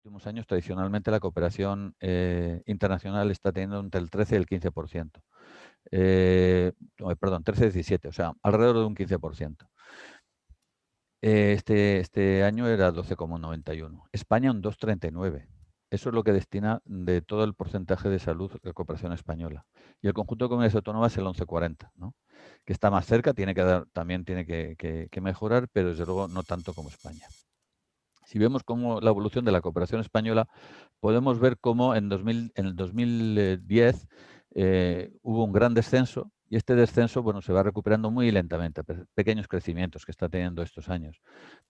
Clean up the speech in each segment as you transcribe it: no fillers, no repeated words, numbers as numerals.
últimos años, tradicionalmente, la cooperación internacional está teniendo entre el 13 y el 15%. Perdón, 13-17, o sea, alrededor de un 15%. Este año era 12,91. España un 2,39. Eso es lo que destina de todo el porcentaje de salud de cooperación española. Y el conjunto de comunidades autónomas el 11,40, ¿no? Que está más cerca, también tiene que mejorar, pero desde luego no tanto como España. Si vemos cómo la evolución de la cooperación española, podemos ver cómo en el 2010 hubo un gran descenso y este descenso, bueno, se va recuperando muy lentamente, pequeños crecimientos que está teniendo estos años,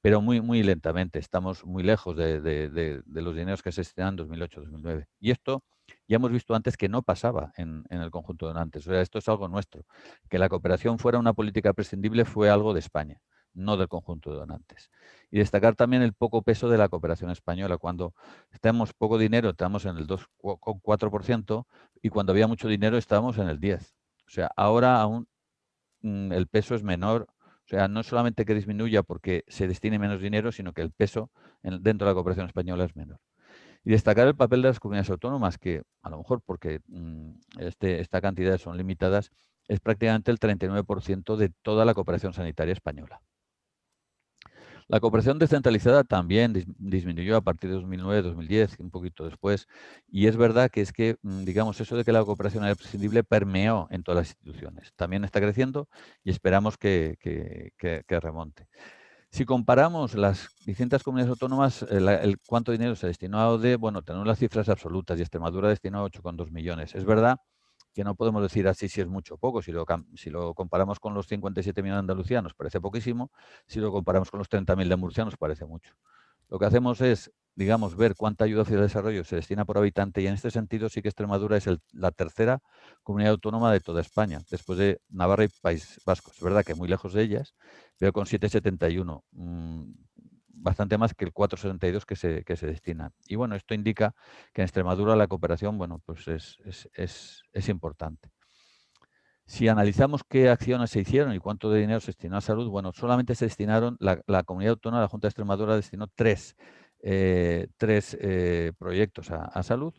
pero muy, muy lentamente. Estamos muy lejos de los dineros que se destinaban en 2008-2009. Y esto ya hemos visto antes que no pasaba en el conjunto de donantes. O sea, esto es algo nuestro. Que la cooperación fuera una política prescindible fue algo de España, no del conjunto de donantes. Y destacar también el poco peso de la cooperación española. Cuando tenemos poco dinero, estamos en el 2,4%, y cuando había mucho dinero estábamos en el 10%. O sea, ahora aún el peso es menor. O sea, no solamente que disminuya porque se destine menos dinero, sino que el peso dentro de la cooperación española es menor. Y destacar el papel de las comunidades autónomas, que a lo mejor porque esta cantidad son limitadas, es prácticamente el 39% de toda la cooperación sanitaria española. La cooperación descentralizada también disminuyó a partir de 2009-2010, un poquito después, y es verdad que digamos, eso de que la cooperación era prescindible permeó en todas las instituciones. También está creciendo y esperamos que remonte. Si comparamos las distintas comunidades autónomas, cuánto dinero se destinó a ODE, bueno, tenemos las cifras absolutas y Extremadura destinó 8,2 millones. Es verdad que no podemos decir así si es mucho o poco. Si lo comparamos con los 57 millones de Andalucía nos parece poquísimo. Si lo comparamos con los 30.000 de Murcia nos parece mucho. Lo que hacemos es, digamos, ver cuánta ayuda hacia el desarrollo se destina por habitante, y en este sentido sí que Extremadura es la tercera comunidad autónoma de toda España, después de Navarra y País Vasco. Es verdad que muy lejos de ellas, pero con 7,71, bastante más que el 4,72 que se destina. Y bueno, esto indica que en Extremadura la cooperación, bueno, pues es importante. Si analizamos qué acciones se hicieron y cuánto de dinero se destinó a salud, bueno, solamente se destinaron, la comunidad autónoma, la Junta de Extremadura, destinó tres proyectos a salud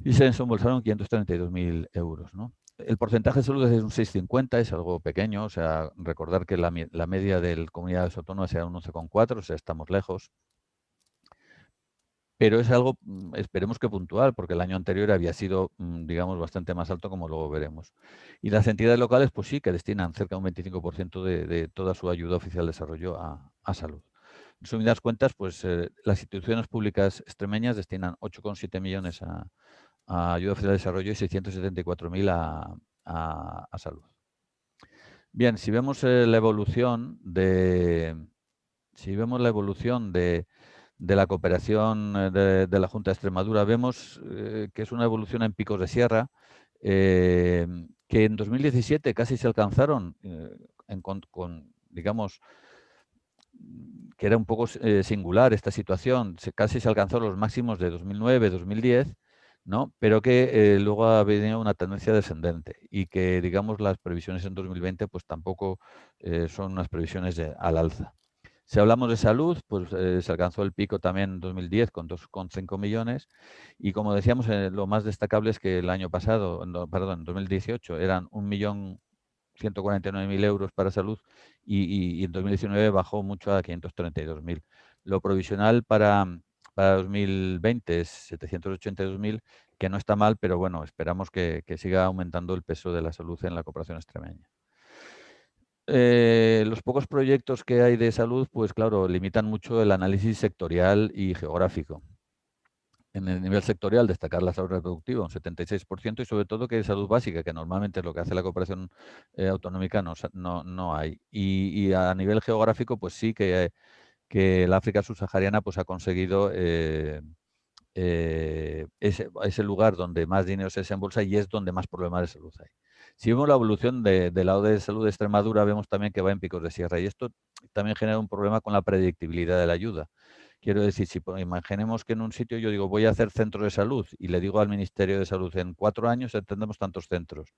y se desembolsaron 532.000 euros, ¿no? El porcentaje de salud es un 6,50, es algo pequeño. O sea, recordar que la media de comunidades autónomas era un 11,4, o sea, estamos lejos. Pero es algo, esperemos que puntual, porque el año anterior había sido, digamos, bastante más alto, como luego veremos. Y las entidades locales, pues sí, que destinan cerca de un 25% de toda su ayuda oficial de desarrollo a salud. En sumidas cuentas, pues las instituciones públicas extremeñas destinan 8,7 millones a ayuda oficial de desarrollo y 674.000 a salud. Bien, si vemos la evolución de la cooperación de la Junta de Extremadura, vemos que es una evolución en picos de sierra, que en 2017 casi se alcanzaron, digamos, que era un poco singular esta situación, casi se alcanzaron los máximos de 2009-2010, ¿no? Pero que luego ha venido una tendencia descendente y que, digamos, las previsiones en 2020 pues tampoco son unas previsiones al alza. Si hablamos de salud, pues se alcanzó el pico también en 2010 con 2,5 millones, y como decíamos, lo más destacable es que el año pasado, en 2018, eran 1.149.000 euros para salud y en 2019 bajó mucho a 532.000. Lo provisional para 2020 es 782.000, que no está mal, pero bueno, esperamos que siga aumentando el peso de la salud en la cooperación extremeña. Los pocos proyectos que hay de salud, pues claro, limitan mucho el análisis sectorial y geográfico. En el nivel sectorial, destacar la salud reproductiva, un 76%, y sobre todo que es salud básica, que normalmente es lo que hace la cooperación autonómica, no hay. Y a nivel geográfico, pues sí que el África subsahariana pues ha conseguido ese lugar donde más dinero se desembolsa y es donde más problemas de salud hay. Si vemos la evolución del lado de salud de Extremadura, vemos también que va en picos de sierra, y esto también genera un problema con la predictibilidad de la ayuda. Quiero decir, si imaginemos que en un sitio yo digo voy a hacer centro de salud y le digo al Ministerio de Salud en 4 años tendremos tantos centros.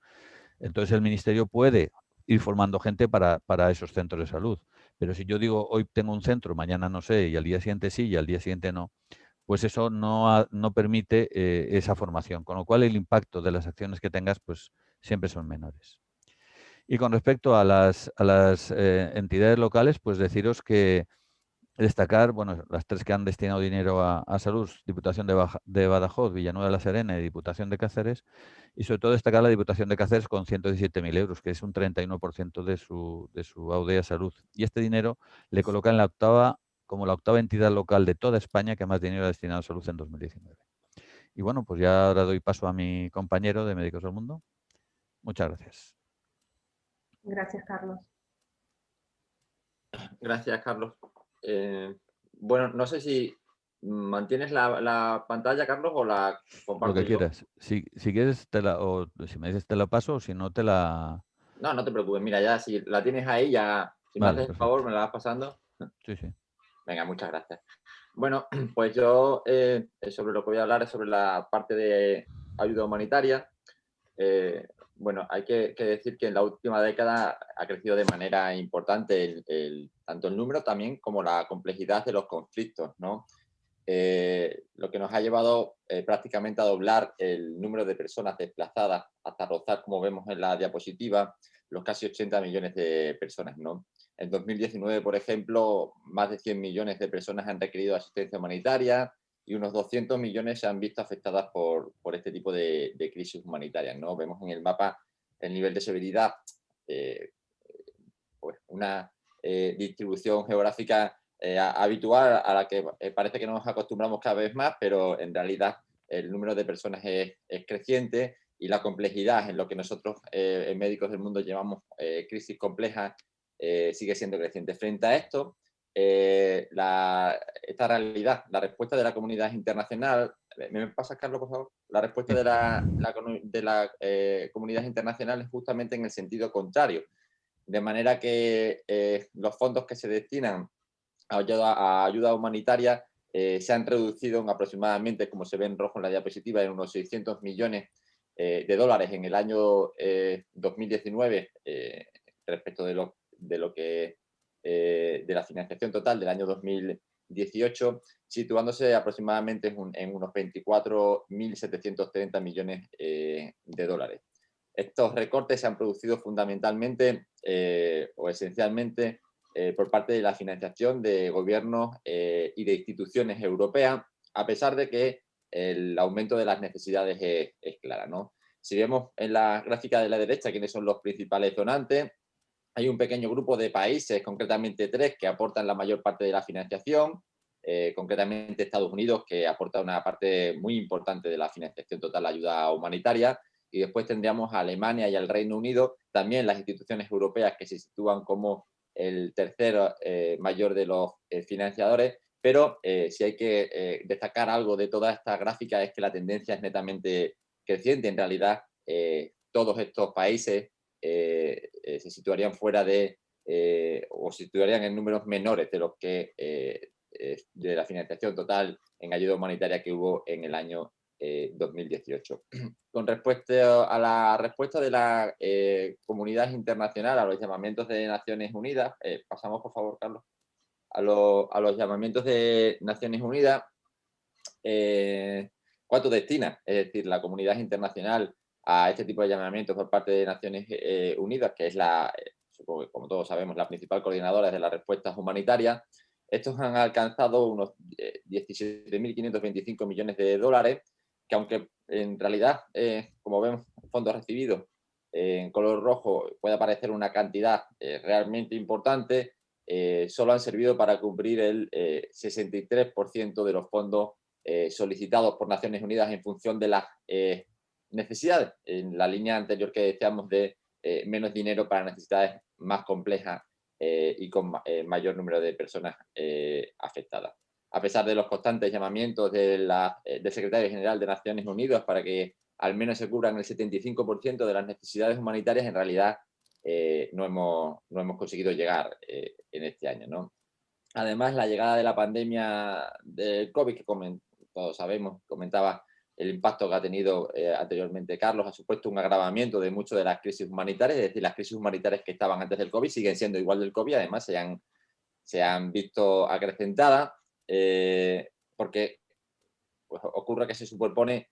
Entonces el Ministerio puede ir formando gente para esos centros de salud. Pero si yo digo hoy tengo un centro, mañana no sé, y al día siguiente sí, y al día siguiente no, pues eso no permite esa formación, con lo cual el impacto de las acciones que tengas pues siempre son menores. Y con respecto a las entidades locales, pues deciros que destacar, bueno, las tres que han destinado dinero a salud: Diputación de Badajoz, Villanueva de la Serena y Diputación de Cáceres, y sobre todo destacar la Diputación de Cáceres con 117.000 euros, que es un 31% de su AUD a salud. Y este dinero le coloca en como la octava entidad local de toda España que más dinero ha destinado a salud en 2019. Y bueno, pues ya ahora doy paso a mi compañero de Médicos del Mundo. Muchas gracias. Gracias, Carlos. Gracias, Carlos. Bueno, no sé si mantienes la pantalla, Carlos, o la Lo comparto que yo. quieras. Si quieres, o si me dices te la paso, o si no te la... No, no te preocupes. Mira, ya si la tienes ahí, ya, si me Vale, haces el favor, perfecto. me la vas pasando. Sí, sí. Venga, muchas gracias. Bueno, pues yo sobre lo que voy a hablar es sobre la parte de ayuda humanitaria. Bueno, hay que decir que en la última década ha crecido de manera importante tanto el número también como la complejidad de los conflictos, ¿no? Lo que nos ha llevado prácticamente a doblar el número de personas desplazadas hasta rozar, como vemos en la diapositiva, los casi 80 millones de personas, ¿no? En 2019, por ejemplo, más de 100 millones de personas han requerido asistencia humanitaria y unos 200 millones se han visto afectadas por este tipo de crisis humanitarias, ¿no? Vemos en el mapa el nivel de severidad, eh, pues una distribución geográfica habitual a la que parece que nos acostumbramos cada vez más, pero en realidad el número de personas es creciente y la complejidad en lo que nosotros en Médicos del Mundo llamamos crisis compleja sigue siendo creciente. Frente a esto, esta realidad, la respuesta de la comunidad internacional, ¿me pasa, Carlos, por favor? La respuesta Sí. de la comunidad internacional es justamente en el sentido contrario, de manera que los fondos que se destinan a ayuda humanitaria se han reducido en aproximadamente, como se ve en rojo en la diapositiva, en unos 600 millones de dólares en el año 2019 respecto de lo que de la financiación total del año 2018, situándose aproximadamente en unos 24.730 millones de dólares. Estos recortes se han producido fundamentalmente o esencialmente por parte de la financiación de gobiernos y de instituciones europeas, a pesar de que el aumento de las necesidades es clara, ¿no? Si vemos en la gráfica de la derecha quiénes son los principales donantes, hay un pequeño grupo de países, concretamente 3, que aportan la mayor parte de la financiación, concretamente Estados Unidos, que aporta una parte muy importante de la financiación total de ayuda humanitaria, y después tendríamos a Alemania y al Reino Unido, también las instituciones europeas que se sitúan como el tercer mayor de los financiadores, pero si hay que destacar algo de toda esta gráfica es que la tendencia es netamente creciente. En realidad, todos estos países se situarían fuera o se situarían en números menores de los que de la financiación total en ayuda humanitaria que hubo en el año 2018. Con respecto a la respuesta de la comunidad internacional a los llamamientos de Naciones Unidas, pasamos por favor, Carlos, a los llamamientos de Naciones Unidas, ¿cuánto destina? Es decir, la comunidad internacional a este tipo de llamamientos por parte de Naciones Unidas, que es supongo que, como todos sabemos, la principal coordinadora de las respuestas humanitarias. Estos han alcanzado unos 17.525 millones de dólares, que aunque en realidad, como vemos, fondos recibidos en color rojo puede parecer una cantidad realmente importante, solo han servido para cubrir el 63% de los fondos solicitados por Naciones Unidas en función de las necesidades, en la línea anterior que decíamos de menos dinero para necesidades más complejas y con mayor número de personas afectadas. A pesar de los constantes llamamientos del secretario general de Naciones Unidas para que al menos se cubran el 75% de las necesidades humanitarias, en realidad no hemos conseguido llegar en este año, ¿no? Además, la llegada de la pandemia del COVID, que todos sabemos, comentaba el impacto que ha tenido anteriormente Carlos, ha supuesto un agravamiento de muchas de las crisis humanitarias, es decir, las crisis humanitarias que estaban antes del COVID siguen siendo igual del COVID, además se han visto acrecentadas, porque pues ocurre que se superpone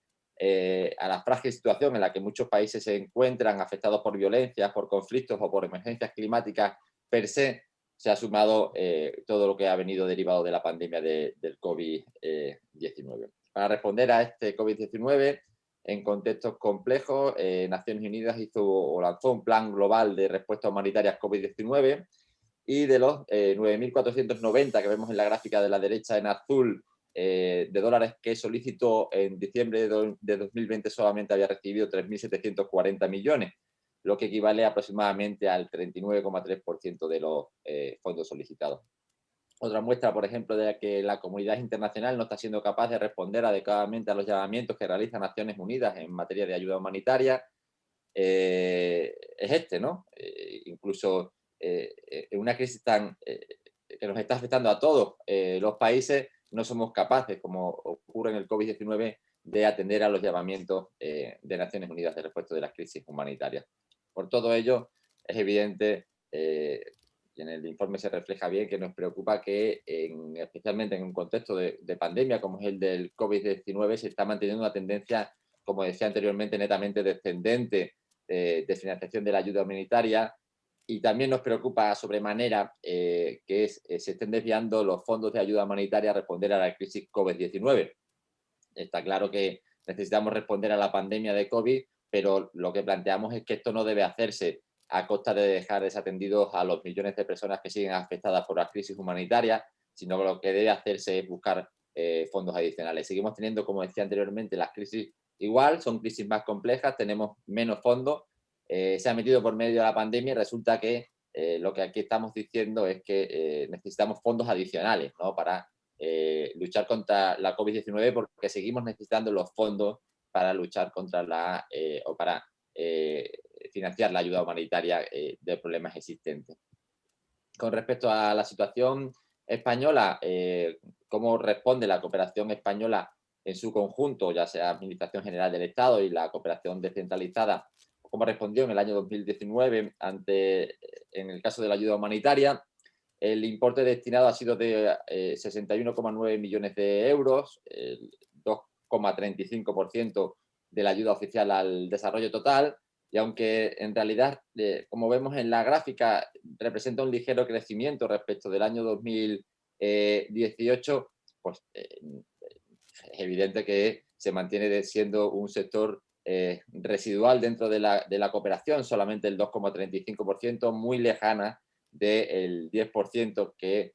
a la frágil situación en la que muchos países se encuentran afectados por violencias, por conflictos o por emergencias climáticas per se, se ha sumado todo lo que ha venido derivado de la pandemia del COVID-19. Para responder a este COVID-19, en contextos complejos, Naciones Unidas lanzó un plan global de respuesta humanitaria COVID-19 y de los 9.490 que vemos en la gráfica de la derecha en azul de dólares que solicitó en diciembre de 2020 solamente había recibido 3.740 millones, lo que equivale aproximadamente al 39,3% de los fondos solicitados. Otra muestra, por ejemplo, de que la comunidad internacional no está siendo capaz de responder adecuadamente a los llamamientos que realiza Naciones Unidas en materia de ayuda humanitaria, es este, ¿no? Incluso en una crisis que nos está afectando a todos los países, no somos capaces, como ocurre en el COVID-19, de atender a los llamamientos de Naciones Unidas de respuesta de las crisis humanitarias. Por todo ello, es evidente, y en el informe se refleja bien, que nos preocupa que, especialmente en un contexto de pandemia como es el del COVID-19, se está manteniendo una tendencia, como decía anteriormente, netamente descendente de financiación de la ayuda humanitaria, y también nos preocupa sobremanera que se estén desviando los fondos de ayuda humanitaria a responder a la crisis COVID-19. Está claro que necesitamos responder a la pandemia de COVID, pero lo que planteamos es que esto no debe hacerse a costa de dejar desatendidos a los millones de personas que siguen afectadas por la crisis humanitaria, sino que lo que debe hacerse es buscar fondos adicionales. Seguimos teniendo, como decía anteriormente, las crisis igual, son crisis más complejas, tenemos menos fondos, se ha metido por medio de la pandemia y resulta que lo que aquí estamos diciendo es que necesitamos fondos adicionales, ¿no? Para luchar contra la COVID-19, porque seguimos necesitando los fondos para luchar contra o para financiar la ayuda humanitaria de problemas existentes. Con respecto a la situación española, cómo responde la cooperación española en su conjunto, ya sea Administración General del Estado y la cooperación descentralizada, cómo respondió en el año 2019 en el caso de la ayuda humanitaria. El importe destinado ha sido de 61,9 millones de euros, el 2,35% de la ayuda oficial al desarrollo total, y aunque en realidad, como vemos en la gráfica, representa un ligero crecimiento respecto del año 2018, pues es evidente que se mantiene siendo un sector residual dentro de la cooperación, solamente el 2,35%, muy lejana del 10% que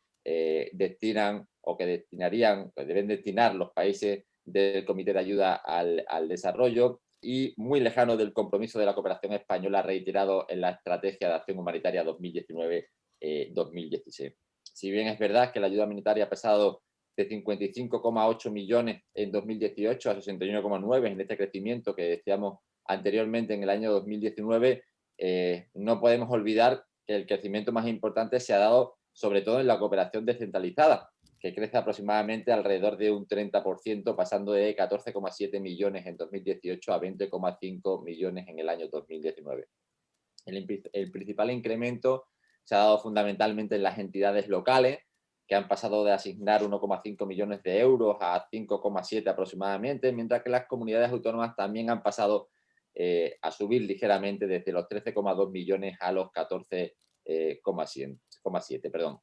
destinan o que destinarían, que deben destinar los países del Comité de Ayuda al Desarrollo, y muy lejano del compromiso de la cooperación española reiterado en la Estrategia de Acción Humanitaria 2019-2016. Si bien es verdad que la ayuda humanitaria ha pasado de 55,8 millones en 2018 a 61,9 en este crecimiento que decíamos anteriormente en el año 2019, no podemos olvidar que el crecimiento más importante se ha dado sobre todo en la cooperación descentralizada, que crece aproximadamente alrededor de un 30%, pasando de 14,7 millones en 2018 a 20,5 millones en el año 2019. El principal incremento se ha dado fundamentalmente en las entidades locales, que han pasado de asignar 1,5 millones de euros a 5,7 aproximadamente, mientras que las comunidades autónomas también han pasado a subir ligeramente desde los 13,2 millones a los 14,7.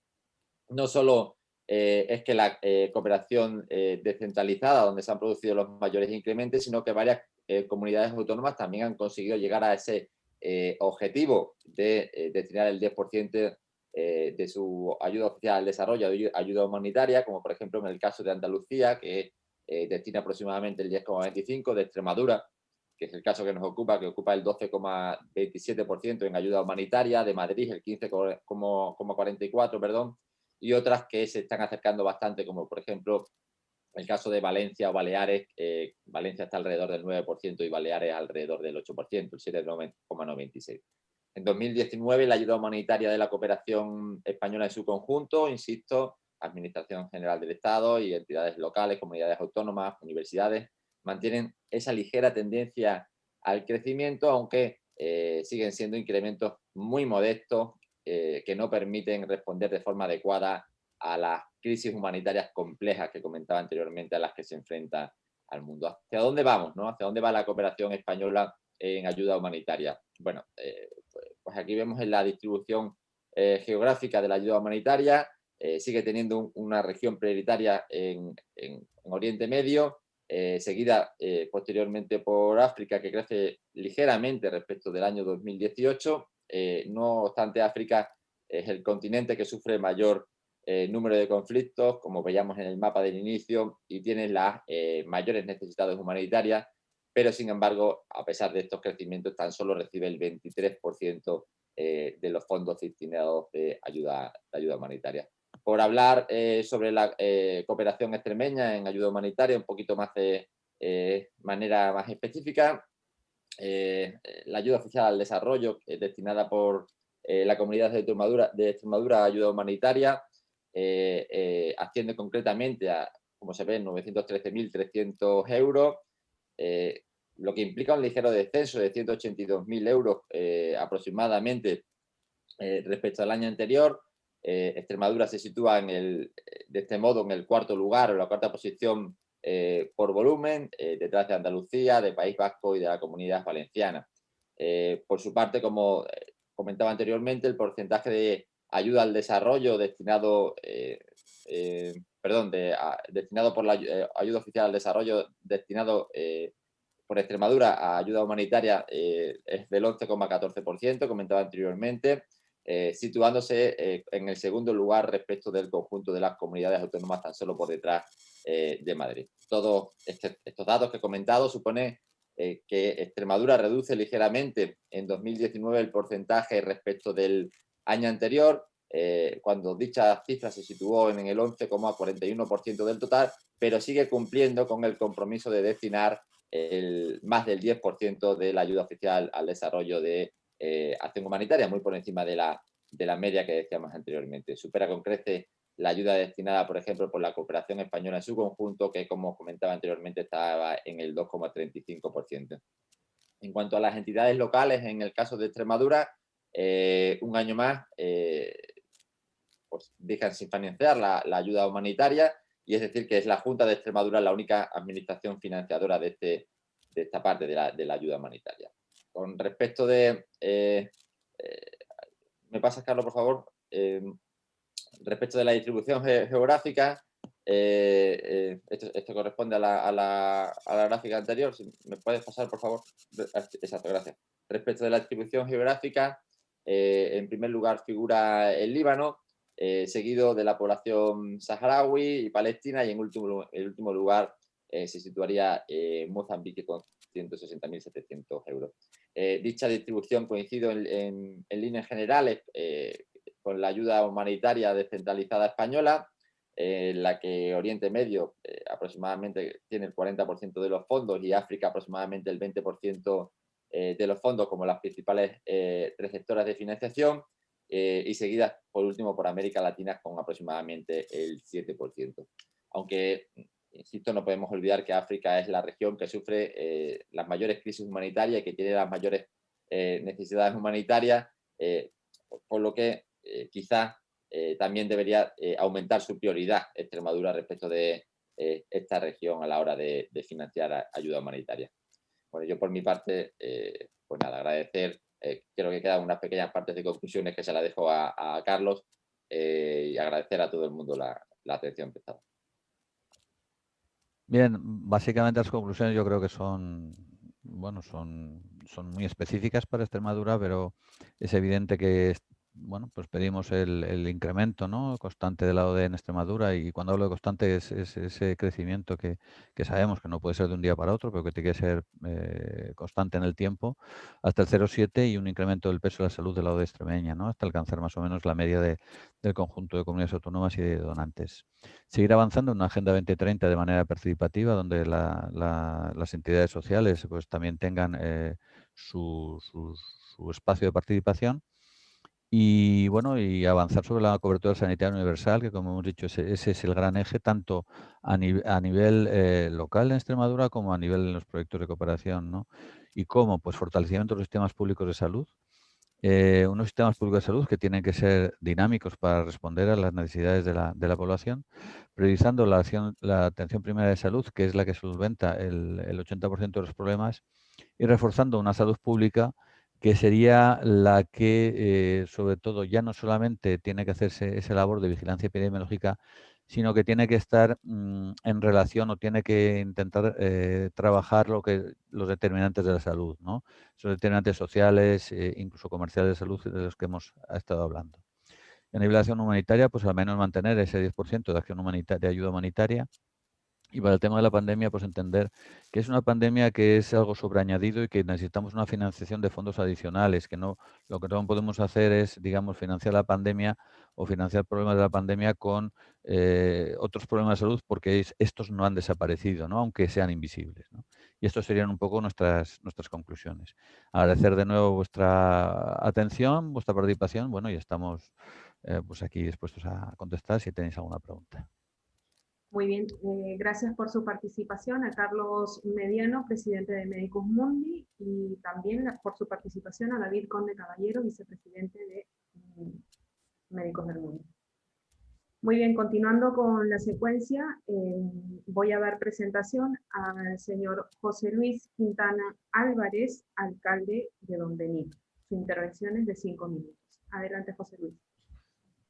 No solo es que la cooperación descentralizada, donde se han producido los mayores incrementos, sino que varias comunidades autónomas también han conseguido llegar a ese objetivo de destinar el 10% de su ayuda oficial al desarrollo, ayuda humanitaria, como por ejemplo en el caso de Andalucía, que destina aproximadamente el 10,25%, de Extremadura, que es el caso que nos ocupa, que ocupa el 12,27% en ayuda humanitaria, de Madrid el 15,44%, perdón, y otras que se están acercando bastante, como por ejemplo el caso de Valencia o Baleares. Valencia está alrededor del 9% y Baleares alrededor del 8%, el 7,96%. En 2019, la ayuda humanitaria de la cooperación española en su conjunto, insisto, Administración General del Estado y entidades locales, comunidades autónomas, universidades, mantienen esa ligera tendencia al crecimiento, aunque siguen siendo incrementos muy modestos que no permiten responder de forma adecuada a las crisis humanitarias complejas que comentaba anteriormente a las que se enfrenta al mundo. ¿Hacia dónde vamos, no? ¿Hacia dónde va la cooperación española en ayuda humanitaria? Bueno, pues aquí vemos en la distribución geográfica de la ayuda humanitaria. Sigue teniendo una región prioritaria en Oriente Medio, seguida posteriormente por África, que crece ligeramente respecto del año 2018. No obstante, África es el continente que sufre mayor número de conflictos, como veíamos en el mapa del inicio, y tiene las mayores necesidades humanitarias, pero sin embargo, a pesar de estos crecimientos, tan solo recibe el 23% de los fondos destinados de ayuda humanitaria. Por hablar sobre la cooperación extremeña en ayuda humanitaria, un poquito más de manera más específica, la ayuda oficial al desarrollo destinada por la comunidad de Extremadura a ayuda humanitaria asciende concretamente a, como se ve, 913.300 euros, lo que implica un ligero descenso de 182.000 euros aproximadamente respecto al año anterior. Extremadura se sitúa de este modo en el cuarto lugar, o la cuarta posición por volumen, detrás de Andalucía, de País Vasco y de la Comunidad Valenciana. Por su parte, como comentaba anteriormente, el porcentaje de ayuda al desarrollo destinado por la ayuda oficial al desarrollo destinado por Extremadura a ayuda humanitaria es del 11,14%, comentaba anteriormente, situándose en el segundo lugar respecto del conjunto de las comunidades autónomas, tan solo por detrás de Madrid. Todos estos datos que he comentado suponen que Extremadura reduce ligeramente en 2019 el porcentaje respecto del año anterior, cuando dicha cifra se situó en el 11,41% del total, pero sigue cumpliendo con el compromiso de destinar más del 10% de la ayuda oficial al desarrollo de acción humanitaria, muy por encima de la media que decíamos anteriormente. Supera con creces la ayuda destinada, por ejemplo, por la cooperación española en su conjunto, que como comentaba anteriormente estaba en el 2,35%. En cuanto a las entidades locales, en el caso de Extremadura, un año más pues dejan sin financiar la ayuda humanitaria, y es decir que es la Junta de Extremadura la única administración financiadora de esta parte de la ayuda humanitaria. Con respecto de... ¿me pasas, Carlos, por favor? Respecto de la distribución geográfica, esto corresponde a la gráfica anterior. Si me puedes pasar, por favor. Exacto, gracias. Respecto de la distribución geográfica, en primer lugar figura el Líbano, seguido de la población saharaui y palestina, y en último lugar se situaría Mozambique con 160.700 euros. Dicha distribución coincide en líneas generales con la ayuda humanitaria descentralizada española, en la que Oriente Medio aproximadamente tiene el 40% de los fondos y África aproximadamente el 20% de los fondos como las principales receptoras de financiación, y seguidas por último por América Latina con aproximadamente el 7%. Aunque, insisto, no podemos olvidar que África es la región que sufre las mayores crisis humanitarias y que tiene las mayores necesidades humanitarias, por lo que quizás también debería aumentar su prioridad Extremadura respecto de esta región a la hora de financiar ayuda humanitaria. Bueno, yo por mi parte, pues nada, agradecer. Creo que quedan unas pequeñas partes de conclusiones que se las dejo a Carlos, y agradecer a todo el mundo la atención prestada. Bien, básicamente las conclusiones yo creo que son muy específicas para Extremadura, pero es evidente que pues pedimos el incremento, ¿no?, constante del AOD en Extremadura, y cuando hablo de constante es ese crecimiento que sabemos que no puede ser de un día para otro, pero que tiene que ser constante en el tiempo, hasta el 0,7, y un incremento del peso de la salud de la AOD extremeña, ¿no?, hasta alcanzar más o menos la media del conjunto de comunidades autónomas y de donantes. Seguir avanzando en una Agenda 2030 de manera participativa, donde las entidades sociales pues también tengan su espacio de participación, y bueno, y avanzar sobre la cobertura sanitaria universal, que como hemos dicho ese es el gran eje, tanto a nivel local en Extremadura como a nivel en los proyectos de cooperación, ¿no? Y cómo, pues fortalecimiento de los sistemas públicos de salud, unos sistemas públicos de salud que tienen que ser dinámicos para responder a las necesidades de la población, priorizando la atención primaria de salud, que es la que solventa el 80% de los problemas, y reforzando una salud pública que sería la que, sobre todo, ya no solamente tiene que hacerse esa labor de vigilancia epidemiológica, sino que tiene que estar en relación o tiene que intentar trabajar los determinantes de la salud, ¿no? Esos determinantes sociales, incluso comerciales de salud de los que hemos estado hablando. En nivel de acción humanitaria, pues al menos mantener ese 10% de acción humanitaria, de ayuda humanitaria. Y para el tema de la pandemia, pues entender que es una pandemia que es algo sobreañadido y que necesitamos una financiación de fondos adicionales, que no, lo que no podemos hacer es, digamos, financiar la pandemia o financiar problemas de la pandemia con otros problemas de salud, porque estos no han desaparecido, ¿no? Aunque sean invisibles, ¿no? Y estos serían un poco nuestras conclusiones. Agradecer de nuevo vuestra atención, vuestra participación, bueno, y estamos pues aquí dispuestos a contestar si tenéis alguna pregunta. Muy bien, gracias por su participación a Carlos Mediano, presidente de Medicus Mundi, y también por su participación a David Conde Caballero, vicepresidente de Médicos del Mundo. Muy bien, continuando con la secuencia, voy a dar presentación al señor José Luis Quintana Álvarez, alcalde de Don Benito. Su intervención es de 5 minutos. Adelante, José Luis.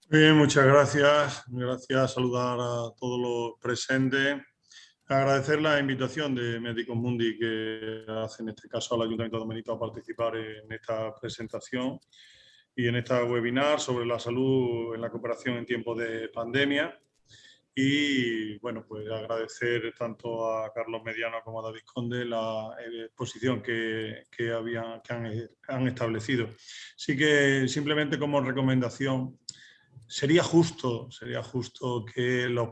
Bien, muchas gracias. Gracias, saludar a todos los presentes. Agradecer la invitación de Medicus Mundi que hace en este caso al Ayuntamiento de Don Benito a participar en esta presentación y en esta webinar sobre la salud en la cooperación en tiempos de pandemia. Y bueno, pues agradecer tanto a Carlos Mediano como a David Conde la exposición que han establecido. Sí que simplemente como recomendación, sería justo que las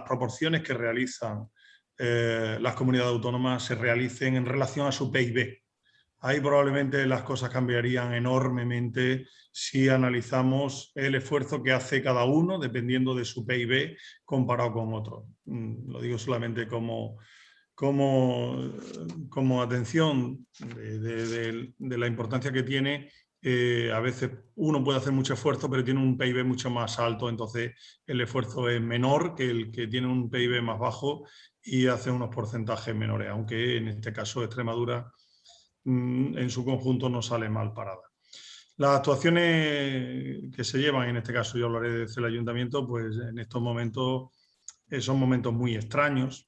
proporciones que realizan las comunidades autónomas se realicen en relación a su PIB. Ahí probablemente las cosas cambiarían enormemente si analizamos el esfuerzo que hace cada uno dependiendo de su PIB comparado con otro. Lo digo solamente como atención de la importancia que tiene. A veces uno puede hacer mucho esfuerzo, pero tiene un PIB mucho más alto, entonces el esfuerzo es menor que el que tiene un PIB más bajo y hace unos porcentajes menores, aunque en este caso Extremadura en su conjunto no sale mal parada. Las actuaciones que se llevan, en este caso yo hablaré desde el ayuntamiento, pues en estos momentos son momentos muy extraños,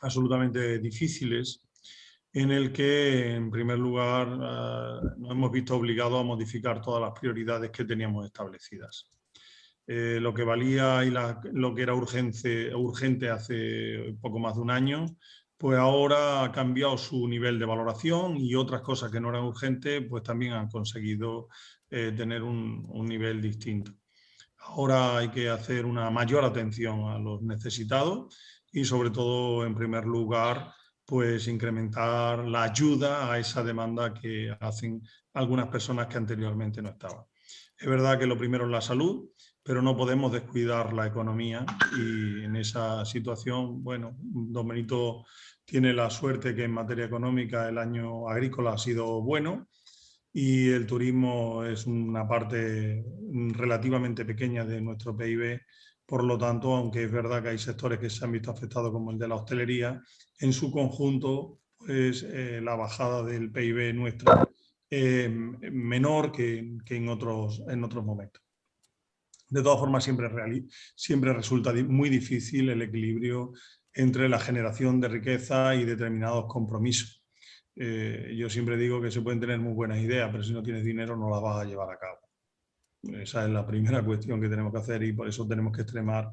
absolutamente difíciles, en el que en primer lugar nos hemos visto obligados a modificar todas las prioridades que teníamos establecidas. Lo que valía y lo que era urgente hace poco más de un año, pues ahora ha cambiado su nivel de valoración y otras cosas que no eran urgentes, pues también han conseguido tener un nivel distinto. Ahora hay que hacer una mayor atención a los necesitados y sobre todo, en primer lugar, pues incrementar la ayuda a esa demanda que hacen algunas personas que anteriormente no estaban. Es verdad que lo primero es la salud, pero no podemos descuidar la economía y en esa situación, bueno, Don Benito tiene la suerte que en materia económica el año agrícola ha sido bueno y el turismo es una parte relativamente pequeña de nuestro PIB. Por lo tanto, aunque es verdad que hay sectores que se han visto afectados como el de la hostelería, en su conjunto, pues la bajada del PIB nuestra es menor que en otros momentos. De todas formas, siempre resulta muy difícil el equilibrio entre la generación de riqueza y determinados compromisos. Yo siempre digo que se pueden tener muy buenas ideas, pero si no tienes dinero no las vas a llevar a cabo. Esa es la primera cuestión que tenemos que hacer y por eso tenemos que extremar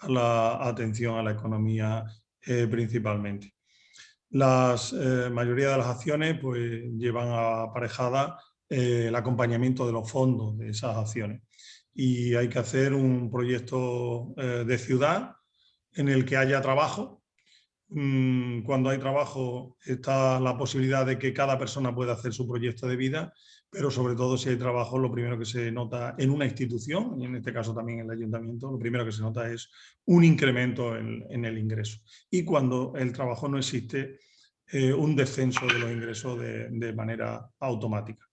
la atención a la economía principalmente. La mayoría de las acciones pues, llevan aparejada el acompañamiento de los fondos de esas acciones. Y hay que hacer un proyecto de ciudad en el que haya trabajo. Cuando hay trabajo está la posibilidad de que cada persona pueda hacer su proyecto de vida, pero sobre todo si hay trabajo, lo primero que se nota en una institución, y en este caso también en el ayuntamiento, lo primero que se nota es un incremento en el ingreso. Y cuando el trabajo no existe, un descenso de los ingresos de manera automática.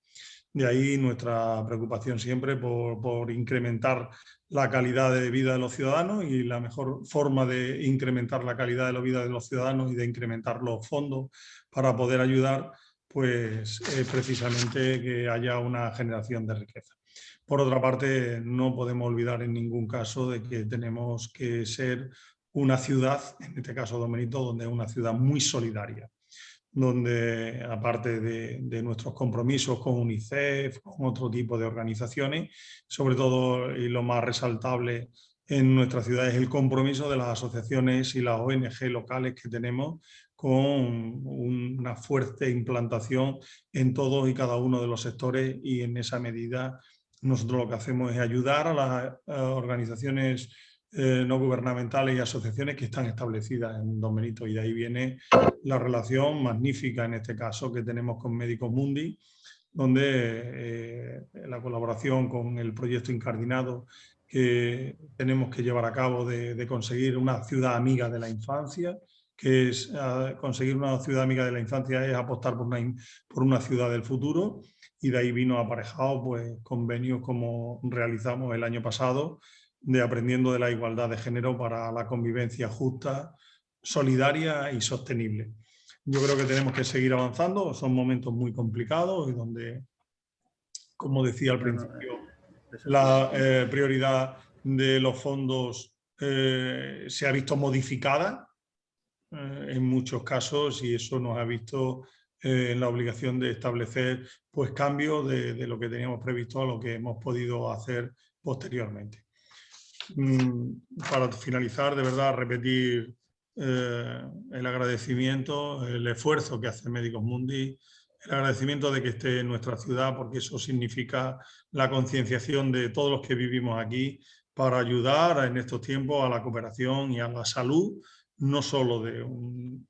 De ahí nuestra preocupación siempre por incrementar la calidad de vida de los ciudadanos, y la mejor forma de incrementar la calidad de la vida de los ciudadanos y de incrementar los fondos para poder ayudar, pues es precisamente que haya una generación de riqueza. Por otra parte, no podemos olvidar en ningún caso de que tenemos que ser una ciudad, en este caso Don Benito, donde es una ciudad muy solidaria, donde aparte de nuestros compromisos con UNICEF, con otro tipo de organizaciones, sobre todo, y lo más resaltable en nuestra ciudad, es el compromiso de las asociaciones y las ONG locales que tenemos, con una fuerte implantación en todos y cada uno de los sectores, y en esa medida nosotros lo que hacemos es ayudar a las organizaciones no gubernamentales y asociaciones que están establecidas en Don Benito, y de ahí viene la relación magnífica en este caso que tenemos con Médicos Mundi, donde la colaboración con el proyecto incardinado que tenemos que llevar a cabo de conseguir una ciudad amiga de la infancia, que es conseguir una ciudad amiga de la infancia es apostar por una ciudad del futuro, y de ahí vino aparejado pues convenios como realizamos el año pasado de Aprendiendo de la Igualdad de Género para la convivencia justa, solidaria y sostenible. Yo creo que tenemos que seguir avanzando, son momentos muy complicados y donde, como decía al principio, la prioridad de los fondos se ha visto modificada en muchos casos, y eso nos ha visto en la obligación de establecer pues cambios de lo que teníamos previsto a lo que hemos podido hacer posteriormente. Para finalizar, de verdad, repetir el agradecimiento, el esfuerzo que hace Médicos Mundi, el agradecimiento de que esté en nuestra ciudad, porque eso significa la concienciación de todos los que vivimos aquí para ayudar en estos tiempos a la cooperación y a la salud, no solo de un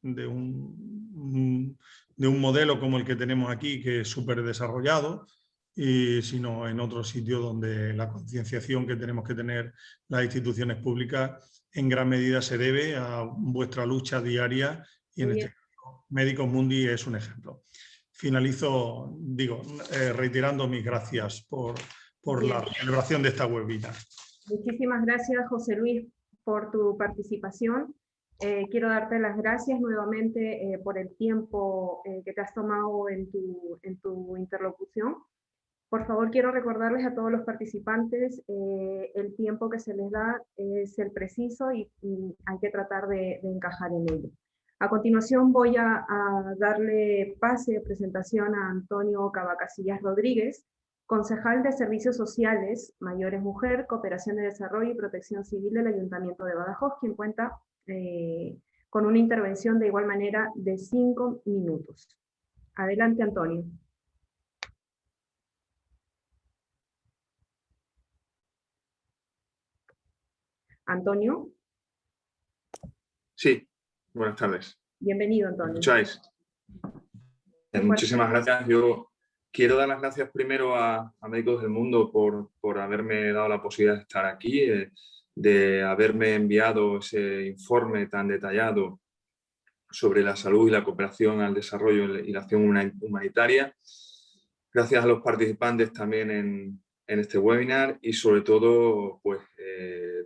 modelo como el que tenemos aquí, que es súper desarrollado, sino en otros sitios donde la concienciación que tenemos que tener las instituciones públicas en gran medida se debe a vuestra lucha diaria, y en este caso Médicos Mundi es un ejemplo. Finalizo, reiterando mis gracias por la celebración de esta webinar. Muchísimas gracias, José Luis, por tu participación. Quiero darte las gracias nuevamente por el tiempo que te has tomado en tu interlocución. Por favor, quiero recordarles a todos los participantes el tiempo que se les da es el preciso, y hay que tratar de encajar en ello. A continuación voy a darle pase de presentación a Antonio Cavacasillas Rodríguez, concejal de Servicios Sociales, Mayores Mujer, Cooperación de Desarrollo y Protección Civil del Ayuntamiento de Badajoz, quien cuenta con una intervención de igual manera de 5 minutos. Adelante, Antonio. Antonio. Sí, buenas tardes. Bienvenido, Antonio. ¿Me escucháis? Muchísimas gracias. Yo quiero dar las gracias primero a Médicos del Mundo por haberme dado la posibilidad de estar aquí, de haberme enviado ese informe tan detallado sobre la salud y la cooperación al desarrollo y la acción humanitaria. Gracias a los participantes también en este webinar, y sobre todo pues,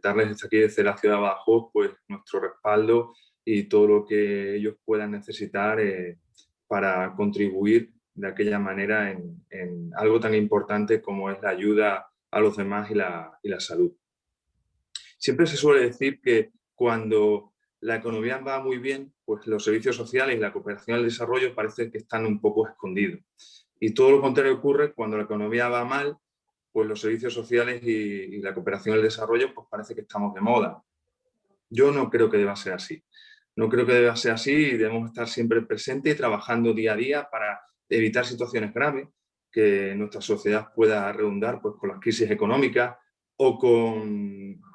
darles desde aquí, desde la ciudad de Badajoz, pues, nuestro respaldo y todo lo que ellos puedan necesitar para contribuir de aquella manera en algo tan importante como es la ayuda a los demás y la salud. Siempre se suele decir que cuando la economía va muy bien, pues los servicios sociales y la cooperación al desarrollo parece que están un poco escondidos. Y todo lo contrario ocurre cuando la economía va mal, pues los servicios sociales y la cooperación al desarrollo pues parece que estamos de moda. Yo no creo que deba ser así. No creo que deba ser así, y debemos estar siempre presentes y trabajando día a día para evitar situaciones graves que nuestra sociedad pueda redundar pues, con las crisis económicas, o